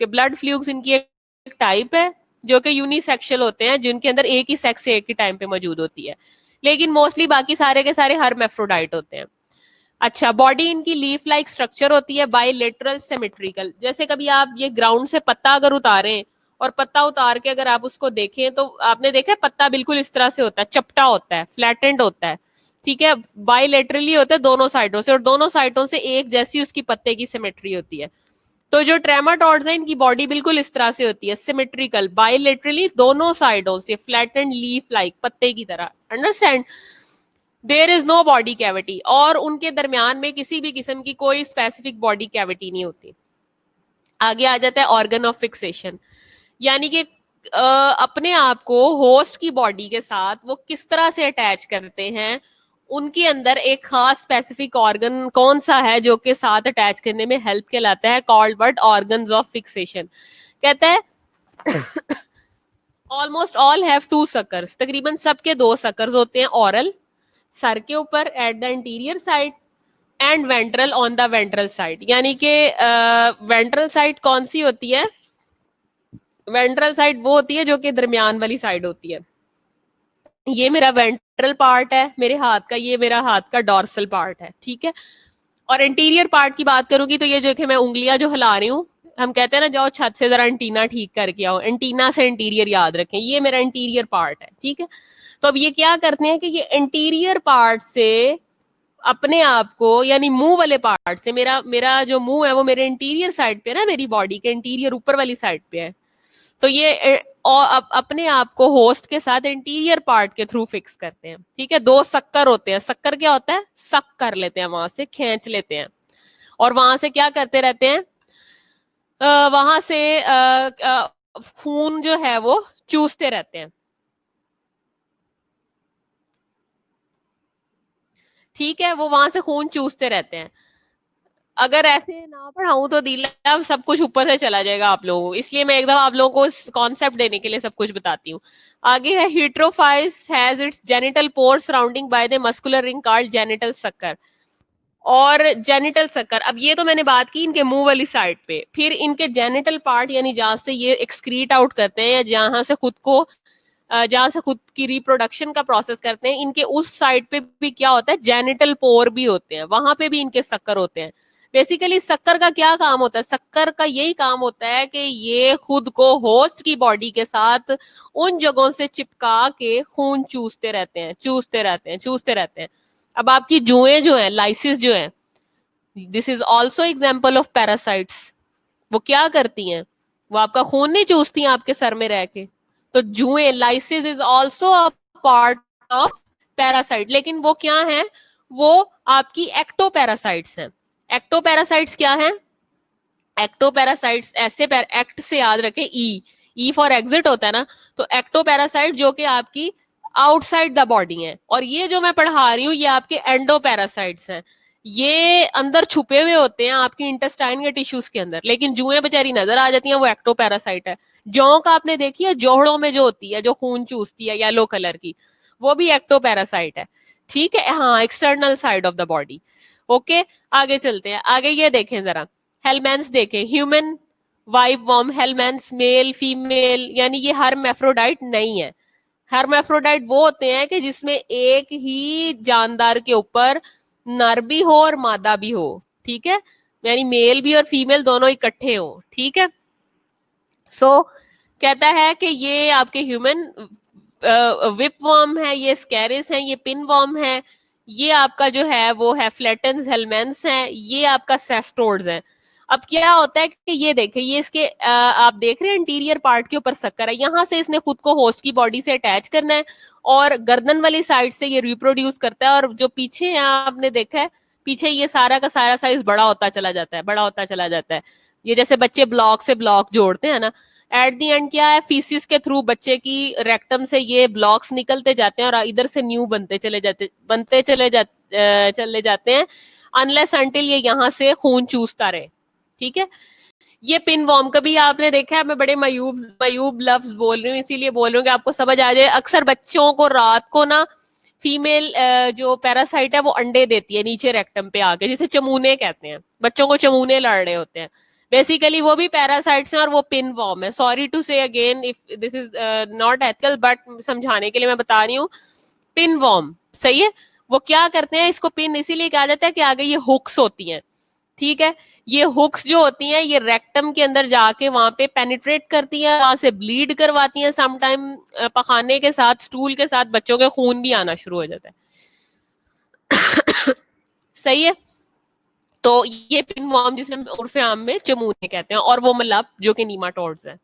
S1: ब्लड फ्लूक्स इनकी एक टाइप है जो कि यूनिसेक्सुअल होते हैं, जिनके अंदर एक ही सेक्स एक ही टाइम पे मौजूद होती है। लेकिन मोस्टली बाकी सारे के सारे हर्मेफ्रोडाइट होते हैं। अच्छा, बॉडी इनकी लीफ लाइक स्ट्रक्चर होती है, बाइलेटरल सिमेट्रिकल। जैसे कभी आप ये ग्राउंड से पत्ता अगर उतारें और पत्ता उतार के अगर आप उसको देखें तो आपने देखा है पत्ता बिल्कुल इस तरह से होता है, चपटा होता है, फ्लैटेंड होता है। ठीक है, बाइलेटरली होता है दोनों साइडों से, और दोनों साइडों से एक जैसी उसकी पत्ते की सिमेट्री होती है। तो जो ट्रेमाटोड्स है इनकी बॉडी बिल्कुल इस तरह से होती है, सिमेट्रिकल, बायलेटरली दोनों साइडों से, फ्लैटेंड लीफ लाइक, पत्ते की तरह, understand. There is no body cavity, और उनके दरमियान में किसी भी किस्म की कोई स्पेसिफिक बॉडी कैविटी नहीं होती। आगे आ जाता है ऑर्गन ऑफ फिक्सेशन, यानी कि अपने आप को होस्ट की बॉडी के साथ वो किस तरह से अटैच करते हैं, उनके अंदर एक खास स्पेसिफिक ऑर्गन कौन सा है जो के साथ अटैच करने में हेल्प कहलाता है, called but organs of fixation. कहता है almost all have two suckers, तकरीबन सबके दो सकर्स होते हैं, ऑरल सर के ऊपर at the interior side, and ventral on the ventral side. यानी कि वेंट्रल साइड कौन सी होती है, वेंट्रल साइड वो होती है जो कि दरमियान वाली साइड होती है। ये मेरा वेंट्रल पार्ट है मेरे हाथ का, ये मेरा हाथ का डॉर्सल पार्ट है, ठीक है। और इंटीरियर पार्ट की बात करूंगी तो ये जो कि मैं उंगलियां जो हिला रही हूँ, हम कहते हैं ना जाओ छत से जरा एंटीना ठीक करके आओ, एंटीना से इंटीरियर याद रखें, ये मेरा इंटीरियर पार्ट है, ठीक है। तो अब ये क्या करते हैं कि ये इंटीरियर पार्ट से अपने आप को, यानी मुंह वाले पार्ट से, मेरा मेरा जो मुंह है वो मेरे इंटीरियर साइड पे है ना, मेरी बॉडी के इंटीरियर ऊपर वाली साइड पे है, तो ये और अपने आप को होस्ट के साथ इंटीरियर पार्ट के थ्रू फिक्स करते हैं, ठीक है। दो शक्कर होते हैं, शक्कर क्या होता है, सक कर लेते हैं, वहां से खींच लेते हैं, और वहां से क्या करते रहते हैं, वहां से खून जो है वो चूसते रहते हैं, ठीक है, वो वहां से खून चूसते रहते हैं। अगर ऐसे ना पढ़ाऊं तो दीला सब कुछ ऊपर से चला जाएगा आप लोगों को, इसलिए मैं एकदम आप लोगों को इस कॉन्सेप्ट देने के लिए सब कुछ बताती हूँ। आगे है heterophyes has its genital pore surrounding by the muscular ring called genital sucker. और जेनिटल सक्कर, अब ये तो मैंने बात की इनके मुंह वाली साइड पे, फिर इनके जेनिटल पार्ट यानी जहां से ये एक्सक्रीट आउट करते हैं या जहां से खुद को जहां से खुद की रिप्रोडक्शन का प्रोसेस करते हैं, इनके उस साइड पे भी क्या होता है, जेनिटल पोर भी होते हैं, वहां पे भी इनके शक्कर होते हैं। बेसिकली शक्कर का क्या काम होता है, शक्कर का यही काम होता है कि ये खुद को होस्ट की बॉडी के साथ उन जगहों से चिपका के खून चूसते रहते हैं, चूसते रहते हैं, चूसते रहते हैं। अब आपकी जुएं जो है, लाइसिस जो है, this is also example of parasites. वो क्या करती हैं, वो आपका खून नहीं चूसती हैं आपके सर में रह के, तो जुएं, lice is also a part of parasite, लेकिन वो क्या है, वो आपकी एक्टोपैरासाइट्स हैं। एक्टोपैरासाइट्स क्या है, एक्टोपैरासाइट्स ऐसे एक्ट से याद रखें, ई फॉर एग्जिट होता है ना, तो एक्टोपैरासाइट जो कि आपकी आउटसाइड द बॉडी है, और ये जो मैं पढ़ा रही हूँ ये आपके एंडोपैरासाइट्स हैं, ये अंदर छुपे हुए होते हैं आपकी इंटेस्टाइन के टिश्यूज के अंदर, लेकिन जुएं बेचारी नजर आ जाती हैं, वो एक्टोपैरासाइट है। जौ का आपने देखी है, जोहड़ों में जो होती है जो खून चूसती है येलो कलर की, वो भी एक्टोपैरासाइट है, ठीक है, हाँ, external side of the body. Okay, आगे चलते हैं, आगे ये देखें जरा, हेलमेंस देखें, human wife worm helminths, male female, यानी ये हर्मेफ्रोडाइट नहीं है। हर्मेफ्रोडाइट वो होते हैं कि जिसमें एक ही जानदार के ऊपर नर भी हो और मादा भी हो, ठीक है, यानी मेल भी और फीमेल दोनों इकट्ठे हो, ठीक है। सो कहता है कि ये आपके ह्यूमन विप वॉर्म है, ये स्कैरिस है, ये पिन वॉर्म है, ये आपका जो है वो है फ्लैटन्स हेलमेंस है, ये आपका सेस्टोड्स है। अब क्या होता है कि ये देखें, ये इसके आप देख रहे हैं इंटीरियर पार्ट के ऊपर सक्कर है, यहां से इसने खुद को होस्ट की बॉडी से अटैच करना है, और गर्दन वाली साइड से ये रिप्रोड्यूस करता है, और जो पीछे है आपने देखा है, पीछे ये सारा का सारा साइज बड़ा होता चला जाता है, बड़ा होता चला जाता है। ये जैसे बच्चे ब्लॉक से ब्लॉक जोड़ते हैं ना, एट दी एंड क्या है, फीसिस के थ्रू बच्चे की रेक्टम से ये ब्लॉक्स निकलते जाते हैं और इधर से न्यू चले जाते हैं, अनलेस अंटिल ये यहाँ से खून चूसता रहे, ठीक है। ये पिन वॉर्म कभी आपने देखा है, मैं बड़े मयूब मयूब लफ्ज बोल रही हूँ, इसीलिए बोल रही हूँ कि आपको समझ आ जाए। अक्सर बच्चों को रात को ना फीमेल जो पैरासाइट है वो अंडे देती है नीचे रेक्टम पे आके, जिसे चमूने कहते हैं, बच्चों को चमूने लड़ रहे होते हैं, बेसिकली वो भी पैरासाइट्स हैं और वो पिन वॉर्म है। सॉरी टू से again if this is not ethical, but समझाने के लिए मैं बता रही हूँ, पिन वॉर्म सही है। वो क्या करते हैं, इसको पिन इसीलिए कहा जाता है कि आगे ये हुक्स होती हैं, ठीक है, ये हुक्स जो होती हैं ये रेक्टम के अंदर जाके वहां पे पेनिट्रेट करती हैं, वहां से ब्लीड करवाती हैं, समटाइम पखाने के साथ, स्टूल के साथ बच्चों के खून भी आना शुरू हो जाता है। सही है। तो ये पिनवॉर्म जिसे हम उर्फे आम में चमूने कहते हैं, और वो मतलब जो कि नीमाटोड्स है।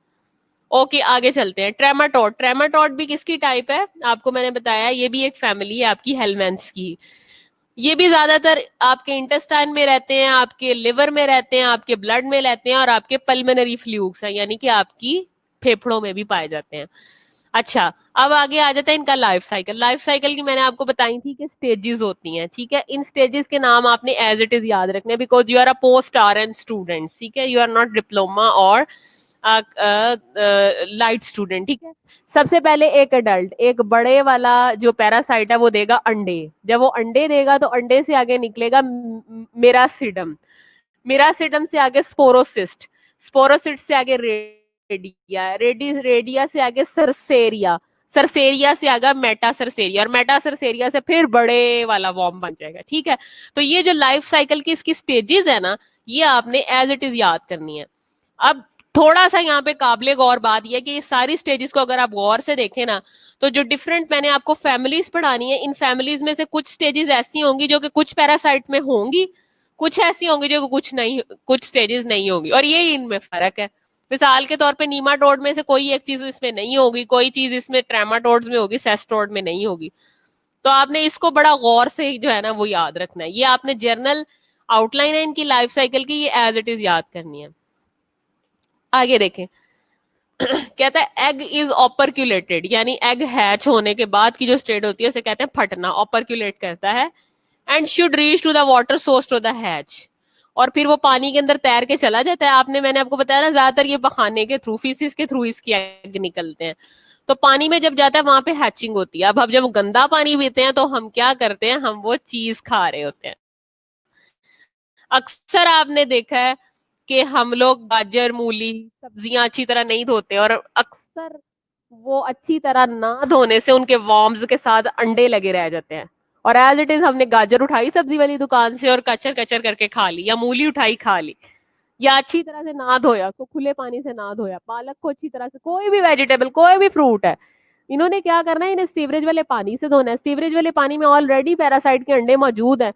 S1: ओके, आगे चलते हैं। ट्रेमाटोड, ट्रेमाटोड भी किसकी टाइप है? आपको मैंने बताया, ये भी एक फैमिली है आपकी हेलमेंथ्स की। ये भी ज्यादातर आपके इंटेस्टाइन में रहते हैं, आपके लिवर में रहते हैं, आपके ब्लड में रहते हैं, और आपके पल्मोनरी फ्लूक्स हैं, यानी कि आपकी फेफड़ों में भी पाए जाते हैं। अच्छा, अब आगे आ जाता है इनका लाइफ साइकिल। लाइफ साइकिल की मैंने आपको बताई थी कि स्टेजेस होती हैं, ठीक है। इन स्टेजेस के नाम आपने एज इट इज याद रखने, because you are a post R N student, ठीक है, यू आर नॉट डिप्लोमा और लाइट स्टूडेंट, ठीक है। सबसे पहले एक एडल्ट, एक बड़े वाला जो पैरासाइट है वो देगा अंडे। जब वो अंडे देगा तो अंडे से आगे निकलेगा मेरासिडम, मेरासिडम से आगे स्पोरोसिस्ट, स्पोरोसिस्ट से आगे रेडिया, रेडिया से आगे सरसेरिया, सरसेरिया से आगे मेटा सरसेरिया, और मेटा सरसेरिया से फिर बड़े वाला वॉर्म बन जाएगा, ठीक है। तो ये जो लाइफ साइकिल की इसकी स्टेजेस है ना, ये आपने एज इट इज याद करनी है। अब थोड़ा सा यहाँ पे काबिले गौर बात यह कि ये सारी स्टेजेस को अगर आप गौर से देखें ना, तो जो डिफरेंट मैंने आपको फैमिलीज पढ़ानी है, इन फैमिलीज में से कुछ स्टेजेस ऐसी होंगी जो कि कुछ पैरासाइट में होंगी, कुछ ऐसी होंगी जो कुछ नहीं, कुछ स्टेजेस नहीं होंगी, और ये इनमें फर्क है। मिसाल के तौर पे नीमाटोड में से कोई एक चीज इसमें नहीं होगी, कोई चीज इसमें ट्रेमाटोड्स में होगी, सेस्टोड में नहीं होगी। तो आपने इसको बड़ा गौर से जो है ना वो याद रखना है। ये आपने जर्नल आउटलाइन है इनकी लाइफ साइकिल की, ये एज इट इज याद करनी है। आगे देखें, कहता है एग इज ऑपरक्यूलेटेड, यानी एग हैच होने के बाद की जो स्टेट होती है उसे कहते हैं फटना, ऑपरक्यूलेट करता है। And should reach to the water source to the hatch, और फिर वो पानी के अंदर तैर के चला जाता है। आपने, मैंने आपको बताया ना, ज्यादातर ये पखाने के थ्रू, फीसिस के थ्रू इसकी एग निकलते हैं। तो पानी में जब जाता है वहां पे हैचिंग होती है। अब जब गंदा पानी पीते हैं तो हम क्या करते हैं, हम वो चीज खा रहे होते हैं। अक्सर आपने देखा है कि हम लोग गाजर मूली सब्जियां अच्छी तरह नहीं धोते, और अक्सर वो अच्छी तरह ना धोने से उनके वॉर्म्स के साथ अंडे लगे रह जाते हैं। और एज इट इज हमने गाजर उठाई सब्जी वाली दुकान से और कचर कचर करके खा ली, या मूली उठाई खा ली, या अच्छी तरह से ना धोया, उसको खुले पानी से ना धोया, पालक को अच्छी तरह से, कोई भी वेजिटेबल, कोई भी फ्रूट है, इन्होंने क्या करना है, इन्हें सीवरेज वाले पानी से धोना है। सीवरेज वाले पानी में ऑलरेडी पैरासाइट के अंडे मौजूद है,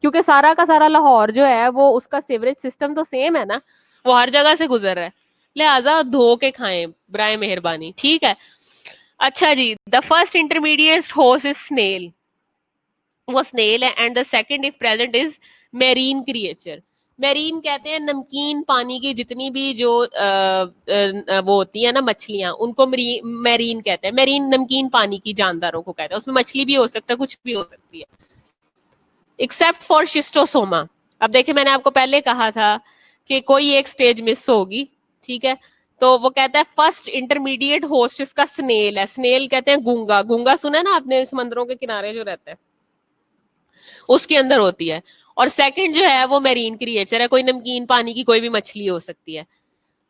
S1: क्योंकि सारा का सारा लाहौर जो है वो, उसका सीवरेज सिस्टम तो सेम है ना, वो हर जगह से गुजर रहा है, लिहाजा धो के खाएं ब्राय मेहरबानी, ठीक है। अच्छा जी, the first intermediate host is snail, वो स्नेल है। And the second if present is marine creature. Marine कहते हैं नमकीन पानी की जितनी भी जो वो होती है ना मछलियां, उनको मेरीन कहते हैं। मेरीन नमकीन पानी की जानदारों को कहते हैं, उसमें मछली भी हो सकता है, कुछ भी हो सकती है, एक्सेप्ट फॉर शिस्टोसोमा। अब देखिए, मैंने आपको पहले कहा था कि कोई एक स्टेज मिस होगी, ठीक है। तो वो कहता है फर्स्ट इंटरमीडिएट होस्ट इसका स्नेल है। स्नेल कहते हैं गूंगा, गूंगा सुना है ना आपने, समंदरों के किनारे जो रहता है उसके अंदर होती है। और सेकंड जो है वो मेरीन क्रिएचर है, कोई नमकीन पानी की कोई भी मछली हो सकती है,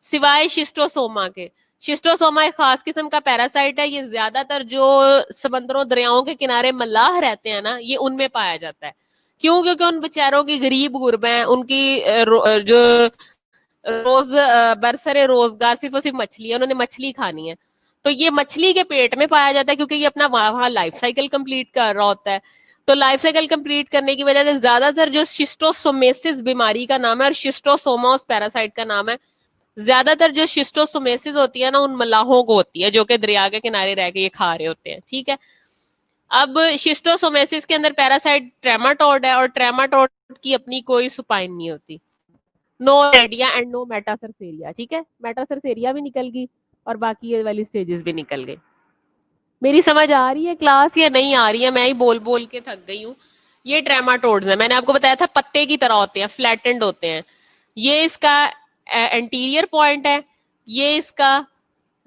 S1: सिवाय शिस्टोसोमा के। शिस्टोसोमा एक खास किस्म का पैरासाइट है, ये ज्यादातर जो समंदरों दरियाओं के किनारे मल्लाह रहते हैं ना, ये उनमें पाया जाता है। क्यों? क्योंकि उन बेचारों की गरीब गुरबा है, उनकी जो रोज बरसरे रोजगार सिर्फ और सिर्फ मछली है, उन्होंने मछली खानी है। तो ये मछली के पेट में पाया जाता है, क्योंकि ये अपना वहां लाइफ साइकिल कंप्लीट कर रहा होता है। तो लाइफ साइकिल कंप्लीट करने की वजह से ज्यादातर जो शिस्टोसोमेसिस बीमारी का नाम है, और शिस्टोसोमा उस पैरासाइट का नाम है, ज्यादातर जो शिस्टोसोमेसिस होती है ना उन मलाहों को होती है, जो कि दरिया के किनारे रह के ये खा रहे होते हैं, ठीक है। अब शिस्टोसोमेसिस के अंदर पैरासाइट ट्रेमाटोड है, और ट्रेमाटोड की अपनी कोई सुपाइन नहीं होती, नो रेडिया एंड नो मेटासरसेरिया, ठीक है। मेटासरसेरिया भी निकल गई और बाकी ये वाली स्टेजेस भी निकल गई। मेरी समझ आ रही है क्लास या नहीं आ रही है? मैं ही बोल बोल के थक गई हूँ। ये ट्रेमाटोड्स है, मैंने आपको बताया था पत्ते की तरह होते हैं, फ्लैटेंड होते हैं। ये इसका एंटीरियर पॉइंट है, ये इसका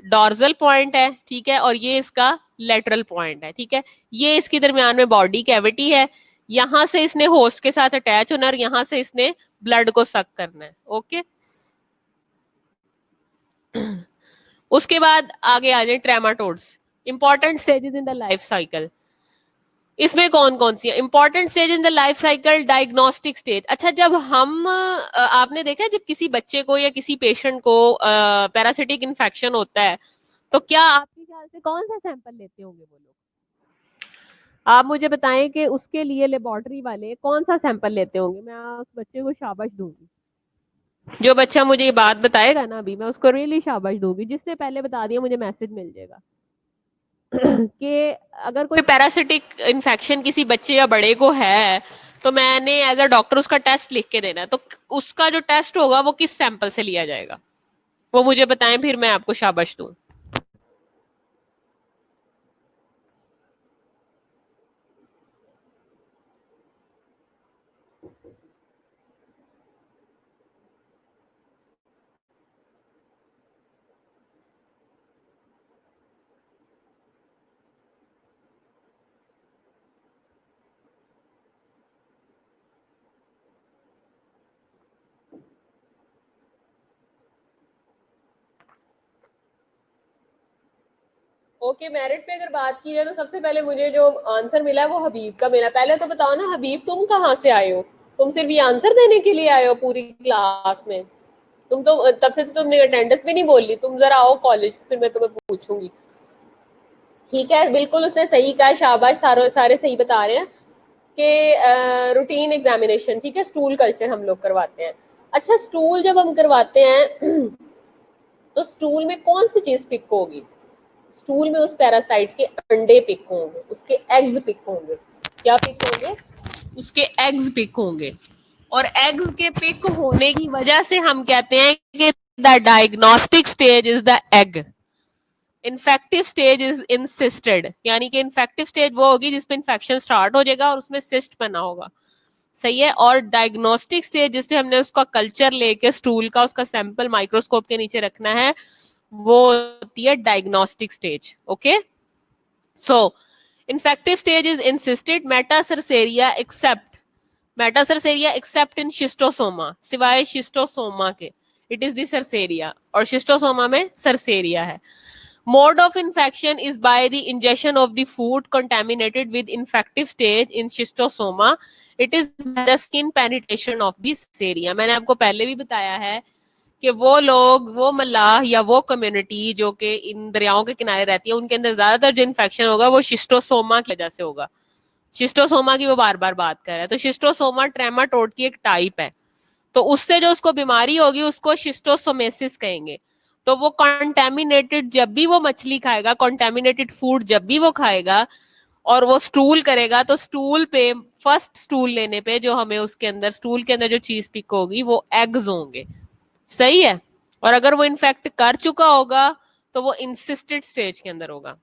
S1: डॉर्जल पॉइंट है, ठीक है, और ये इसका लेटरल पॉइंट है, ठीक है। ये इसके दरमियान में बॉडी कैविटी है, यहां से इसने होस्ट के साथ अटैच होना है, और यहां से इसने ब्लड को सक करना है, ओके। उसके बाद आगे आ जाए trematodes, important stages in the life cycle. इसमें कौन कौन सी है important stage in the life cycle? Diagnostic stage. अच्छा, जब हम आपने देखा जब किसी बच्चे को या किसी पेशेंट को पैरासिटिक इन्फेक्शन होता है, तो क्या आपके ख्याल से कौन सा सैंपल लेते होंगे वो लोग? आप मुझे बताएं कि उसके लिए लेबोरेटरी वाले कौन सा सैंपल लेते होंगे। मैं उस बच्चे को शाबाश दूंगी, जो बच्चा मुझे ये बात बताएगा ना, अभी मैं उसको रियली शाबाश दूंगी। जिसने पहले बता दिया मुझे मैसेज मिल जाएगा कि अगर कोई पैरासिटिक इन्फेक्शन किसी बच्चे या बड़े को है तो मैंने एज अ डॉक्टर उसका टेस्ट लिख के देना है, तो उसका जो टेस्ट होगा वो किस सैंपल से लिया जाएगा, वो मुझे बताएं, फिर मैं आपको शाबाश दूं। ओके, मेरिट पे अगर बात की जाए तो सबसे पहले मुझे जो आंसर मिला है वो हबीब का मिला। पहले तो बताओ ना हबीब, तुम कहाँ से आए हो? तुम सिर्फ ये आंसर देने के लिए आए हो पूरी क्लास में? तुम तो तब से तो तुमने अटेंडेंस भी नहीं बोली। तुम जरा आओ कॉलेज, फिर मैं तुम्हें पूछूंगी। ठीक है, बिल्कुल उसने सही कहा, शाबाश, सारे सारे सही बता रहे हैं कि रूटीन एग्जामिनेशन, ठीक है, स्टूल कल्चर हम लोग करवाते हैं। अच्छा, स्टूल जब हम करवाते हैं तो स्टूल में कौन सी चीज पिक होगी? स्टूल में उस पैरासाइट के अंडे पिक होंगे, उसके एग्स पिक होंगे। क्या पिक होंगे? उसके एग्स पिक होंगे। और एग्स के पिक होने की वजह से हम कहते हैं कि the diagnostic stage is the egg, infective stage is insisted, यानी कि इन्फेक्टिव स्टेज वो होगी जिसमें इन्फेक्शन स्टार्ट हो जाएगा और उसमें सिस्ट बना होगा। सही है। और डायग्नोस्टिक स्टेज जिसमें हमने उसका कल्चर लेके स्टूल का उसका सैंपल माइक्रोस्कोप के नीचे रखना है, वो होती है diagnostic stage. Okay, so infective stage is insisted metacercaria except, metacercaria except in schistosoma, सिवाय शिस्टोसोमा के, इट इज द सरसेरिया, और शिस्टोसोमा में सरसेरिया है। Mode of infection is by the ingestion of the food contaminated with infective stage in schistosoma. It is the skin penetration of the Serratia. मैंने आपको पहले भी बताया है कि वो लोग, वो मल्लाह या वो कम्युनिटी जो कि इन दरियाओं के किनारे रहती है, उनके अंदर ज्यादातर जो इन्फेक्शन होगा वो शिस्टोसोमा की वजह से होगा। शिस्टोसोमा की वो बार बार बात कर रहा है। तो शिस्टोसोमा ट्रेमाटोड की एक टाइप है, तो उससे जो उसको बीमारी होगी उसको शिस्टोसोमेसिस कहेंगे। तो वो कॉन्टेमिनेटेड जब भी वो मछली खाएगा, कॉन्टेमिनेटेड फूड जब भी वो खाएगा और वो स्टूल करेगा, तो स्टूल पे, फर्स्ट स्टूल लेने पे जो हमें उसके अंदर, स्टूल के अंदर जो चीज पिक होगी वो एग्स होंगे। सही है। और अगर वो इन्फेक्ट कर चुका होगा तो वो इंसिस्टेड स्टेज के अंदर होगा।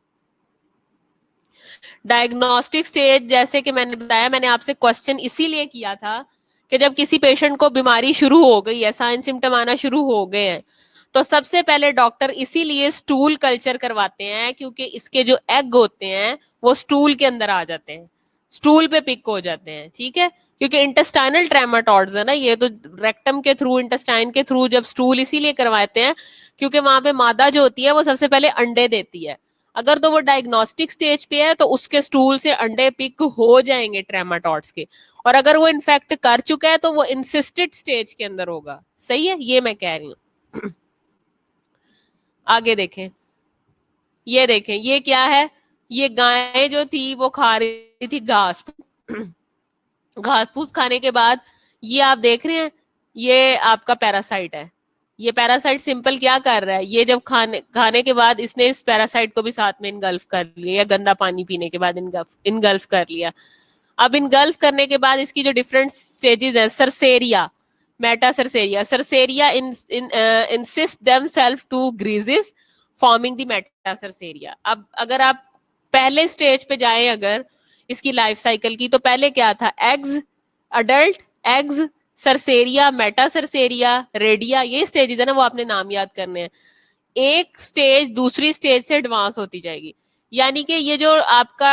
S1: डायग्नोस्टिक स्टेज, जैसे कि मैंने बताया, मैंने आपसे क्वेश्चन इसीलिए किया था कि जब किसी पेशेंट को बीमारी शुरू हो गई है, साइन सिम्टम आना शुरू हो गए हैं, तो सबसे पहले डॉक्टर इसीलिए स्टूल कल्चर करवाते हैं, क्योंकि इसके जो एग होते हैं वो स्टूल के अंदर आ जाते हैं, स्टूल पे पिक हो जाते हैं। ठीक है, क्योंकि इंटेस्टाइनल ट्रेमाटोड्स है ना ये, तो रेक्टम के थ्रू, इंटेस्टाइन के थ्रू जब स्टूल इसीलिए करवाते हैं क्योंकि वहां पे मादा जो होती है वो सबसे पहले अंडे देती है। अगर तो वो डायग्नोस्टिक स्टेज पे है तो उसके स्टूल से अंडे पिक हो जाएंगे ट्रेमाटोड्स के, और अगर वो इन्फेक्ट कर चुका है तो वो इंसिस्टेड स्टेज के अंदर होगा। सही है, ये मैं कह रही हूँ। आगे देखें, ये देखें, ये क्या है? ये गाय जो थी वो खा रही थी घास, घास फूस खाने के बाद ये आप देख रहे हैं, ये आपका पैरासाइट है। ये पैरासाइट सिंपल क्या कर रहा है, ये जब खाने खाने के बाद इसने इस पैरासाइट को भी साथ में इनगल्फ कर लिया, या गंदा पानी पीने के बाद इनगल्फ कर लिया। अब इनगल्फ करने के बाद इसकी जो डिफरेंट स्टेजेस है, cercaria, metacercaria, cercaria insist themselves to greases forming the metacercaria. अब अगर आप पहले स्टेज पे जाएं अगर इसकी लाइफ साइकिल की, तो पहले क्या था? Eggs, adult eggs, cercaria, metacercaria, redia, ये स्टेजेस है ना, वो आपने नाम याद करने हैं। एक स्टेज दूसरी स्टेज से एडवांस होती जाएगी। यानी कि ये जो आपका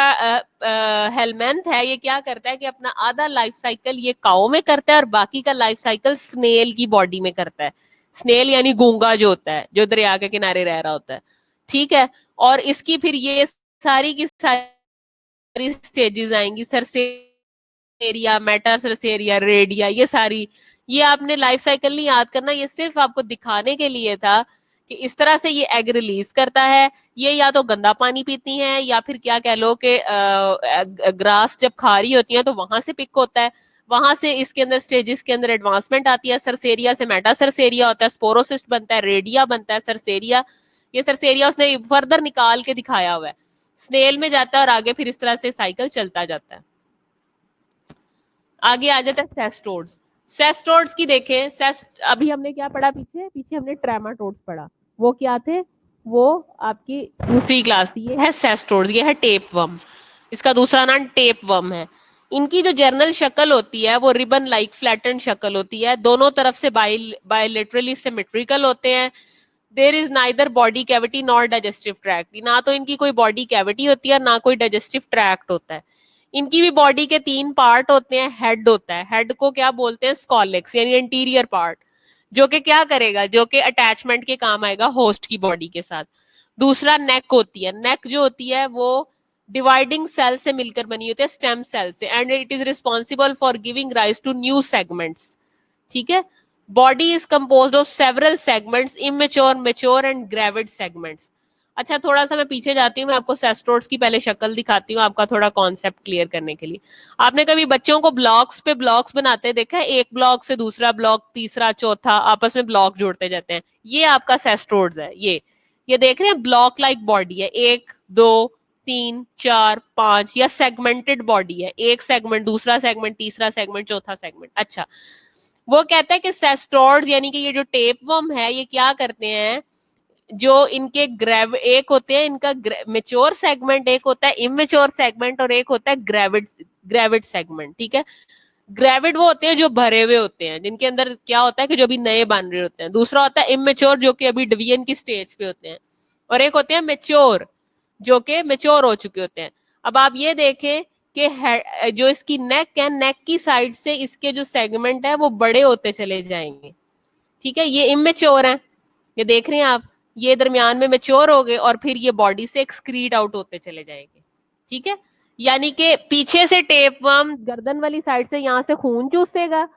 S1: हेलमेंथ है, ये क्या करता है कि अपना आधा लाइफ साइकिल ये काऊ में करता है और बाकी का लाइफ साइकिल स्नेल की बॉडी में करता है। स्नेल यानी गूंगा जो होता है, जो दरिया के किनारे रह रहा होता है। ठीक है, और इसकी फिर ये सारी की सारी स्टेजेस आएंगी, सरसेरिया, मेटा सरसेरिया, रेडिया, ये सारी। ये आपने लाइफ साइकिल नहीं याद करना, ये सिर्फ आपको दिखाने के लिए था कि इस तरह से ये एग रिलीज करता है। ये या तो गंदा पानी पीती हैं या फिर क्या कह लो कि ग्रास जब खा रही होती है तो वहां से पिक होता है, वहां से इसके अंदर स्टेजेस के अंदर एडवांसमेंट आती है, सरसेरिया से मेटा सरसेरिया होता है, स्पोरोसिस्ट बनता है, रेडिया बनता है, सरसेरिया, ये सरसेरिया उसने फर्दर निकाल के दिखाया हुआ है, स्नेल में जाता है और आगे फिर इस तरह से साइकिल चलता जाता है। आगे आ जाता है सेस्टोड्स। सेस्टोड्स की देखें, अभी हमने क्या पढ़ा, पीछे पीछे हमने ट्रेमाटोड्स पढ़ा, वो क्या थे, वो आपकी दूसरी क्लास थी। ये है सेस्टोड्स, ये है टेपवर्म, इसका दूसरा नाम टेपवर्म है। इनकी जो जर्नल शक्ल होती है वो रिबन लाइक फ्लैटन शक्ल होती है, दोनों तरफ से बायलेटरली सिमेट्रिकल होते हैं। There is neither body cavity nor digestive tract, ना तो इनकी कोई बॉडी कैविटी होती है ना कोई डाइजेस्टिव ट्रैक्ट होता है। इनकी भी बॉडी के 3 पार्ट होते हैं, हेड होता है, हेड को क्या बोलते हैं, स्कॉलेक्स यानी इंटीरियर पार्ट, जो कि क्या करेगा, जो कि अटैचमेंट के काम आएगा होस्ट की बॉडी के साथ। दूसरा नेक होती है, नेक जो होती है वो डिवाइडिंग सेल से मिलकर बनी होती है, स्टेम सेल से, and it is responsible for giving rise to new segments. ठीक है, body is composed of several segments, immature, mature and gravid segments. अच्छा, थोड़ा सा मैं पीछे जाती हूँ, मैं आपको सेस्ट्रोड्स की पहले शक्ल दिखाती हूँ, आपका थोड़ा कॉन्सेप्ट क्लियर करने के लिए। आपने कभी बच्चों को ब्लॉक्स पे ब्लॉक्स बनाते देखा है, एक ब्लॉक से दूसरा ब्लॉक, तीसरा, चौथा, आपस में ब्लॉक जोड़ते जाते हैं, ये आपका सेस्ट्रोड्स है। ये देख रहे हैं, ब्लॉक लाइक बॉडी है, 1 2 3 4 5, या सेगमेंटेड बॉडी है, एक सेगमेंट, दूसरा सेगमेंट, तीसरा सेगमेंट, चौथा सेगमेंट। अच्छा, वो कहता है कि सेस्ट्रोड्स यानी कि ये जो टेपवर्म है, ये क्या करते हैं, जो इनके एक होते हैं इनका मेच्योर सेगमेंट, एक होता है इमेच्योर सेगमेंट, और एक होता है ग्रेविड सेगमेंट। ठीक है, ग्रेविड वो होते हैं जो भरे हुए होते हैं, जिनके अंदर क्या होता है कि जो अभी नए बन रहे होते हैं। दूसरा होता है इमेच्योर, जो कि अभी डिवीजन की स्टेज पे होते हैं, और एक होते हैं मेच्योर, जो कि मेच्योर हो चुके होते हैं। अब आप ये देखें कि जो इसकी नेक है, नेक की साइड से इसके जो सेगमेंट है वो बड़े होते चले जाएंगे। ठीक है, ये इमेच्योर है, ये देख रहे हैं आप, ये दरमियान में मेच्योर हो गए और फिर ये बॉडी से एक्सक्रीट आउट होते चले जाएंगे। ठीक है, यानी कि पीछे से टेपवर्म गर्दन वाली साइड से यहाँ से खून चूसेगा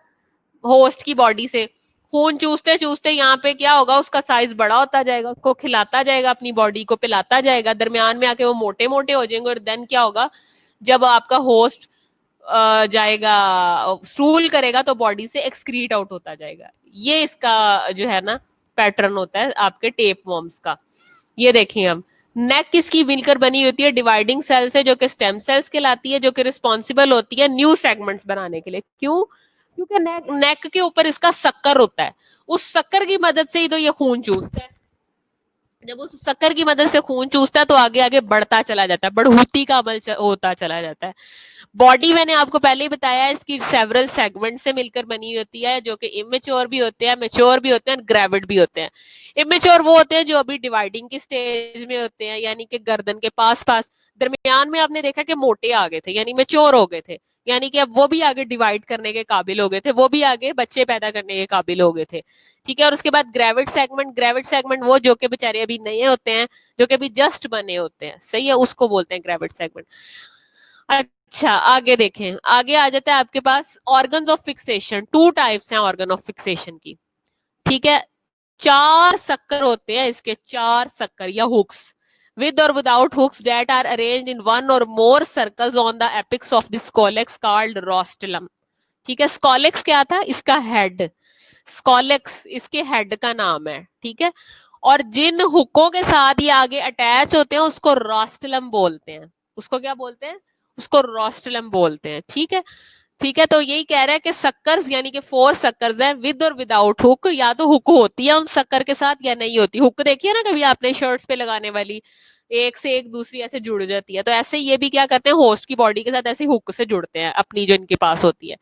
S1: होस्ट की बॉडी से, खून चूसते चूसते यहाँ पे क्या होगा, उसका साइज बड़ा होता जाएगा, उसको खिलाता जाएगा, अपनी बॉडी को पिलाता जाएगा, दरमियान में आके वो मोटे मोटे हो जाएंगे, और देन क्या होगा, जब आपका होस्ट जाएगा स्टूल करेगा तो बॉडी से एक्सक्रीट आउट होता जाएगा। ये इसका जो है ना पैटर्न होता है आपके टेप वर्म्स का। ये देखिए, हम नेक किसकी मिलकर बनी होती है, डिवाइडिंग सेल से, जो कि स्टेम सेल्स कहलाती है, जो कि रिस्पॉन्सिबल होती है न्यू सेगमेंट्स बनाने के लिए। क्यों? क्योंकि नेक के ऊपर इसका शक्कर होता है, उस शक्कर की मदद से ही तो ये खून चूसता है। जब उस शक्कर की मदद से खून चूसता है तो आगे आगे बढ़ता चला जाता है, बढ़ोतरी का अमल होता चला जाता है। बॉडी मैंने आपको पहले ही बताया, इसकी सेवरल सेगमेंट से मिलकर बनी होती है, जो कि इमेच्योर भी होते हैं, मेच्योर भी होते हैं, ग्रेविड भी होते हैं। इमेच्योर वो होते हैं जो अभी डिवाइडिंग की स्टेज में होते हैं, यानी कि गर्दन के पास पास, दरमियान में आपने देखा कि मोटे आ गए थे, यानी मेच्योर हो गए थे, यानी कि अब वो भी आगे डिवाइड करने के काबिल हो गए थे, वो भी आगे बच्चे पैदा करने के काबिल हो गए थे। ठीक है, और उसके बाद ग्रेविड सेगमेंट वो जो कि बेचारे अभी नए होते हैं, जो कि अभी जस्ट बने होते हैं, सही है, उसको बोलते हैं ग्रेविड सेगमेंट। अच्छा, आगे देखें, आगे आ जाता है आपके पास ऑर्गन्स ऑफ फिक्सेशन। 2 टाइप्स हैं ऑर्गन ऑफ फिक्सेशन की। ठीक है, 4 सक्कर होते हैं इसके, 4 सक्कर या hooks, with or without hooks that are arranged in one or more circles on the apex of the scolex called rostrum. ठीक है, स्कॉलेक्स क्या था, इसका हेड, स्कॉलेक्स इसके हेड का नाम है। ठीक है, और जिन हुकों के साथ ये आगे अटैच होते हैं उसको रोस्टलम बोलते हैं। उसको क्या बोलते हैं, उसको रोस्टलम बोलते हैं। ठीक है, ठीक है, तो यही कह रहा है कि सक्कर्स यानी कि 4 सक्कर्स हैं, विद और विदाउट हुक, या तो हुक होती है उन सक्कर के साथ या नहीं होती। हुक देखिए ना कभी आपने शर्ट्स पे लगाने वाली, एक से एक दूसरी ऐसे जुड़ जाती है, तो ऐसे ये भी क्या करते हैं, होस्ट की बॉडी के साथ ऐसे हुक से जुड़ते हैं अपनी जो इनके पास होती है।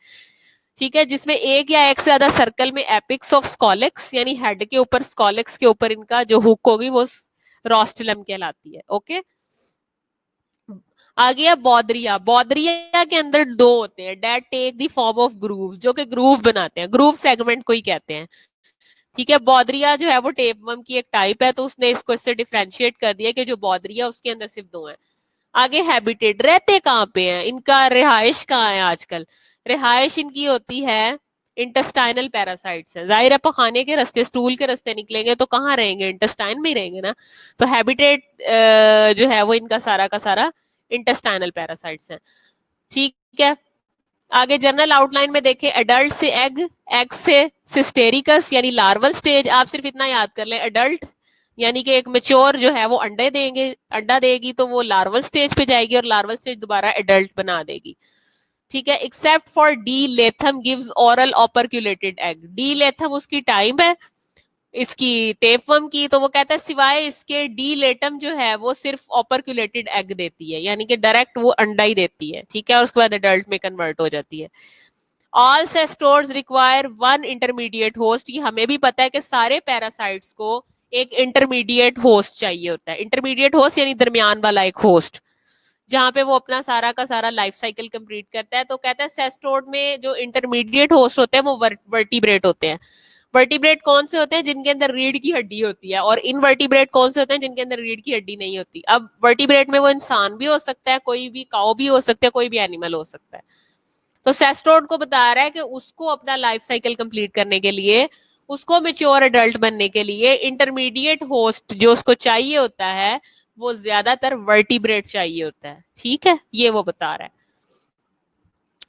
S1: ठीक है, जिसमें एक या एक से ज्यादा सर्कल में एपिक्स ऑफ स्कॉलेक्स यानी हेड के ऊपर, स्कॉलेक्स के ऊपर इनका जो हुक होगी वो रोस्टलम कहलाती है। ओके, आ गया बॉदरिया। बॉदरिया के अंदर 2 होते हैं, that take the form of groove, जो कि ग्रूव बनाते हैं, ग्रूव सेगमेंट को ही कहते हैं। ठीक है, बॉदरिया जो है वो टेपवर्म की एक टाइप है, तो उसने इसको इससे डिफरेंशिएट कर दिया कि जो बॉदरिया उसके अंदर सिर्फ 2 हैं। आगे हैबिटेट, रहते कहाँ पे हैं, इनका रिहाइश कहाँ है आजकल, रिहाइश इनकी होती है इंटेस्टाइनल पैरासाइट्स है, जाहिर है पखाने के रास्ते, स्टूल के रास्ते निकलेंगे तो कहाँ रहेंगे, इंटेस्टाइन में ही रहेंगे ना। तो हैबिटेट जो है वो इनका सारा का सारा इंटेस्टाइनल पैरासाइट्स है। ठीक है, आगे जनरल आउटलाइन में देखें, एडल्ट से एग, एग से सिस्टेरिकस यानी लार्वल स्टेज। आप सिर्फ इतना याद कर लें, एडल्ट यानी कि एक मेच्योर जो है वो अंडे देंगे, अंडा देगी तो वो लार्वल स्टेज पे जाएगी और लार्वल स्टेज दोबारा एडल्ट बना देगी। ठीक है, except for D latum gives oral operculated egg. D latum उसकी टाइम है इसकी टेपवर्म की, तो वो कहता है सिवाय इसके डी लेटम जो है वो सिर्फ ऑपरक्यूलेटेड एग देती है, यानी कि डायरेक्ट वो अंडा ही देती है। ठीक है, और उसके बाद एडल्ट में कन्वर्ट हो जाती है। All cestodes require one intermediate host. ये हमें भी पता है कि सारे पैरासाइट्स को एक इंटरमीडिएट होस्ट चाहिए होता है। इंटरमीडिएट होस्ट यानी दरमियान वाला एक होस्ट, जहां पे वो अपना सारा का सारा लाइफ साइकिल कंप्लीट करता है। तो कहता है सेस्टोड में जो इंटरमीडिएट होस्ट होते हैं वो वर्टिब्रेट होते हैं। वर्टिब्रेट कौन से होते हैं? जिनके अंदर रीढ़ की हड्डी होती है। और इनवर्टिब्रेट कौन से होते हैं? जिनके अंदर रीढ़ की हड्डी नहीं होती। अब वर्टिब्रेट में वो इंसान भी हो सकता है, कोई भी काऊ भी हो सकता है, कोई भी एनिमल हो सकता है। तो सेस्टोड को बता रहा है कि उसको अपना लाइफ साइकिल कंप्लीट करने के लिए, उसको मेच्योर एडल्ट बनने के लिए इंटरमीडिएट होस्ट जो उसको चाहिए होता है वो ज्यादातर वर्टिब्रेट चाहिए होता है। ठीक है, ये वो बता रहा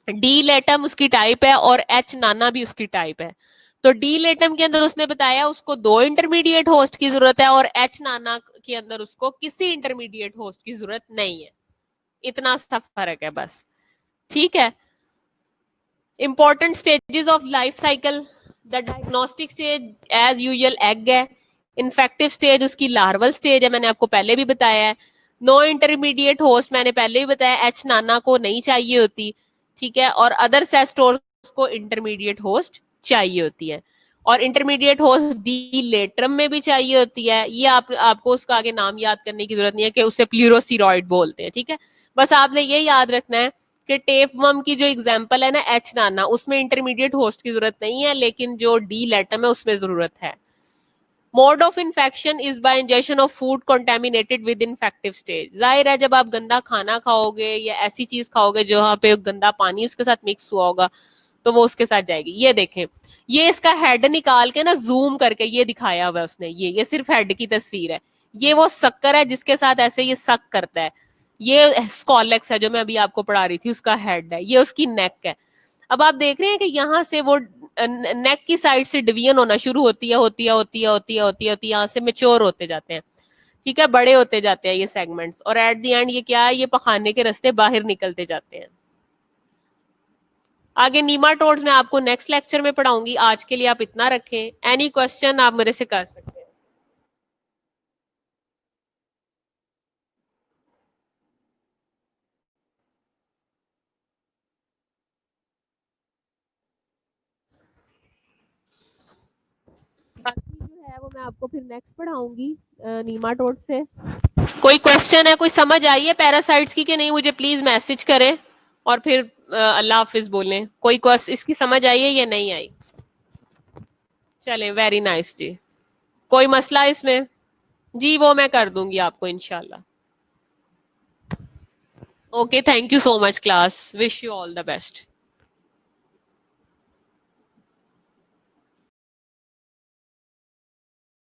S1: है। डी लेटम उसकी टाइप है और एच नाना भी उसकी टाइप है। तो डी लेटम के अंदर उसने बताया उसको 2 इंटरमीडिएट होस्ट की जरूरत है और एच नाना के अंदर उसको किसी इंटरमीडिएट होस्ट की जरूरत नहीं है। इतना सा फर्क है बस। ठीक है, important stages of life cycle, the diagnostic stage as usual egg है। इन्फेक्टिव स्टेज उसकी लार्वल स्टेज है, मैंने आपको पहले भी बताया है। नो इंटरमीडिएट होस्ट मैंने पहले भी बताया, एच नाना को नहीं चाहिए होती। ठीक है, और अदर सेस्टोर्स को इंटरमीडिएट होस्ट चाहिए होती है। और इंटरमीडिएट होस्ट डी लेटरम में भी चाहिए होती है। ये आपको उसका आगे नाम याद करने की जरूरत नहीं है कि उसे प्लूरोसीरॉइड बोलते हैं। ठीक है, बस आपने ये याद रखना है कि टेपवर्म की जो एग्जांपल है ना एच नाना, उसमें इंटरमीडिएट होस्ट की जरूरत नहीं है, लेकिन जो डी लेटम है उसमें जरूरत है। Mode of infection is by injection of food contaminated with infective stage. जाहिर है जब आप गंदा खाना खाओगे या ऐसी चीज खाओगे जहां पे गंदा पानी उसके साथ मिक्स हुआ होगा तो वो उसके साथ जाएगी। ये देखें, ये इसका हेड निकाल के ना जूम करके ये दिखाया हुआ है उसने। ये सिर्फ हेड की तस्वीर है। ये वो शक्कर है जिसके साथ ऐसे ये सक करता है। ये स्कॉलेक्स है जो मैं अभी आपको पढ़ा रही थी, उसका हेड है। ये उसकी नेक है। अब आप देख रहे हैं कि यहाँ से वो नेक की साइड से डिवीजन होना शुरू होती है, यहाँ से मेच्योर होते जाते हैं। ठीक है, बड़े होते जाते हैं ये सेगमेंट्स, और एट द एंड ये क्या है, ये पखाने के रास्ते बाहर निकलते जाते हैं। आगे नीमाटोड्स में आपको नेक्स्ट लेक्चर में पढ़ाऊंगी। आज के लिए आप इतना रखें। एनी क्वेश्चन आप मेरे से कर सकते हैं। बाकी जो है वो मैं आपको फिर नेक्स्ट पढ़ाऊंगी नीमाटोड से। कोई क्वेश्चन है, कोई समझ आई है पैरासाइट्स की कि नहीं, मुझे प्लीज मैसेज करें और फिर अल्लाह हाफिज बोलें। कोई क्वेश्चन इसकी समझ आई है या नहीं आई? चले, वेरी नाइस जी। कोई मसला इसमें? जी वो मैं कर दूंगी आपको इंशाल्लाह। Okay, thank you so much class, wish you all the best.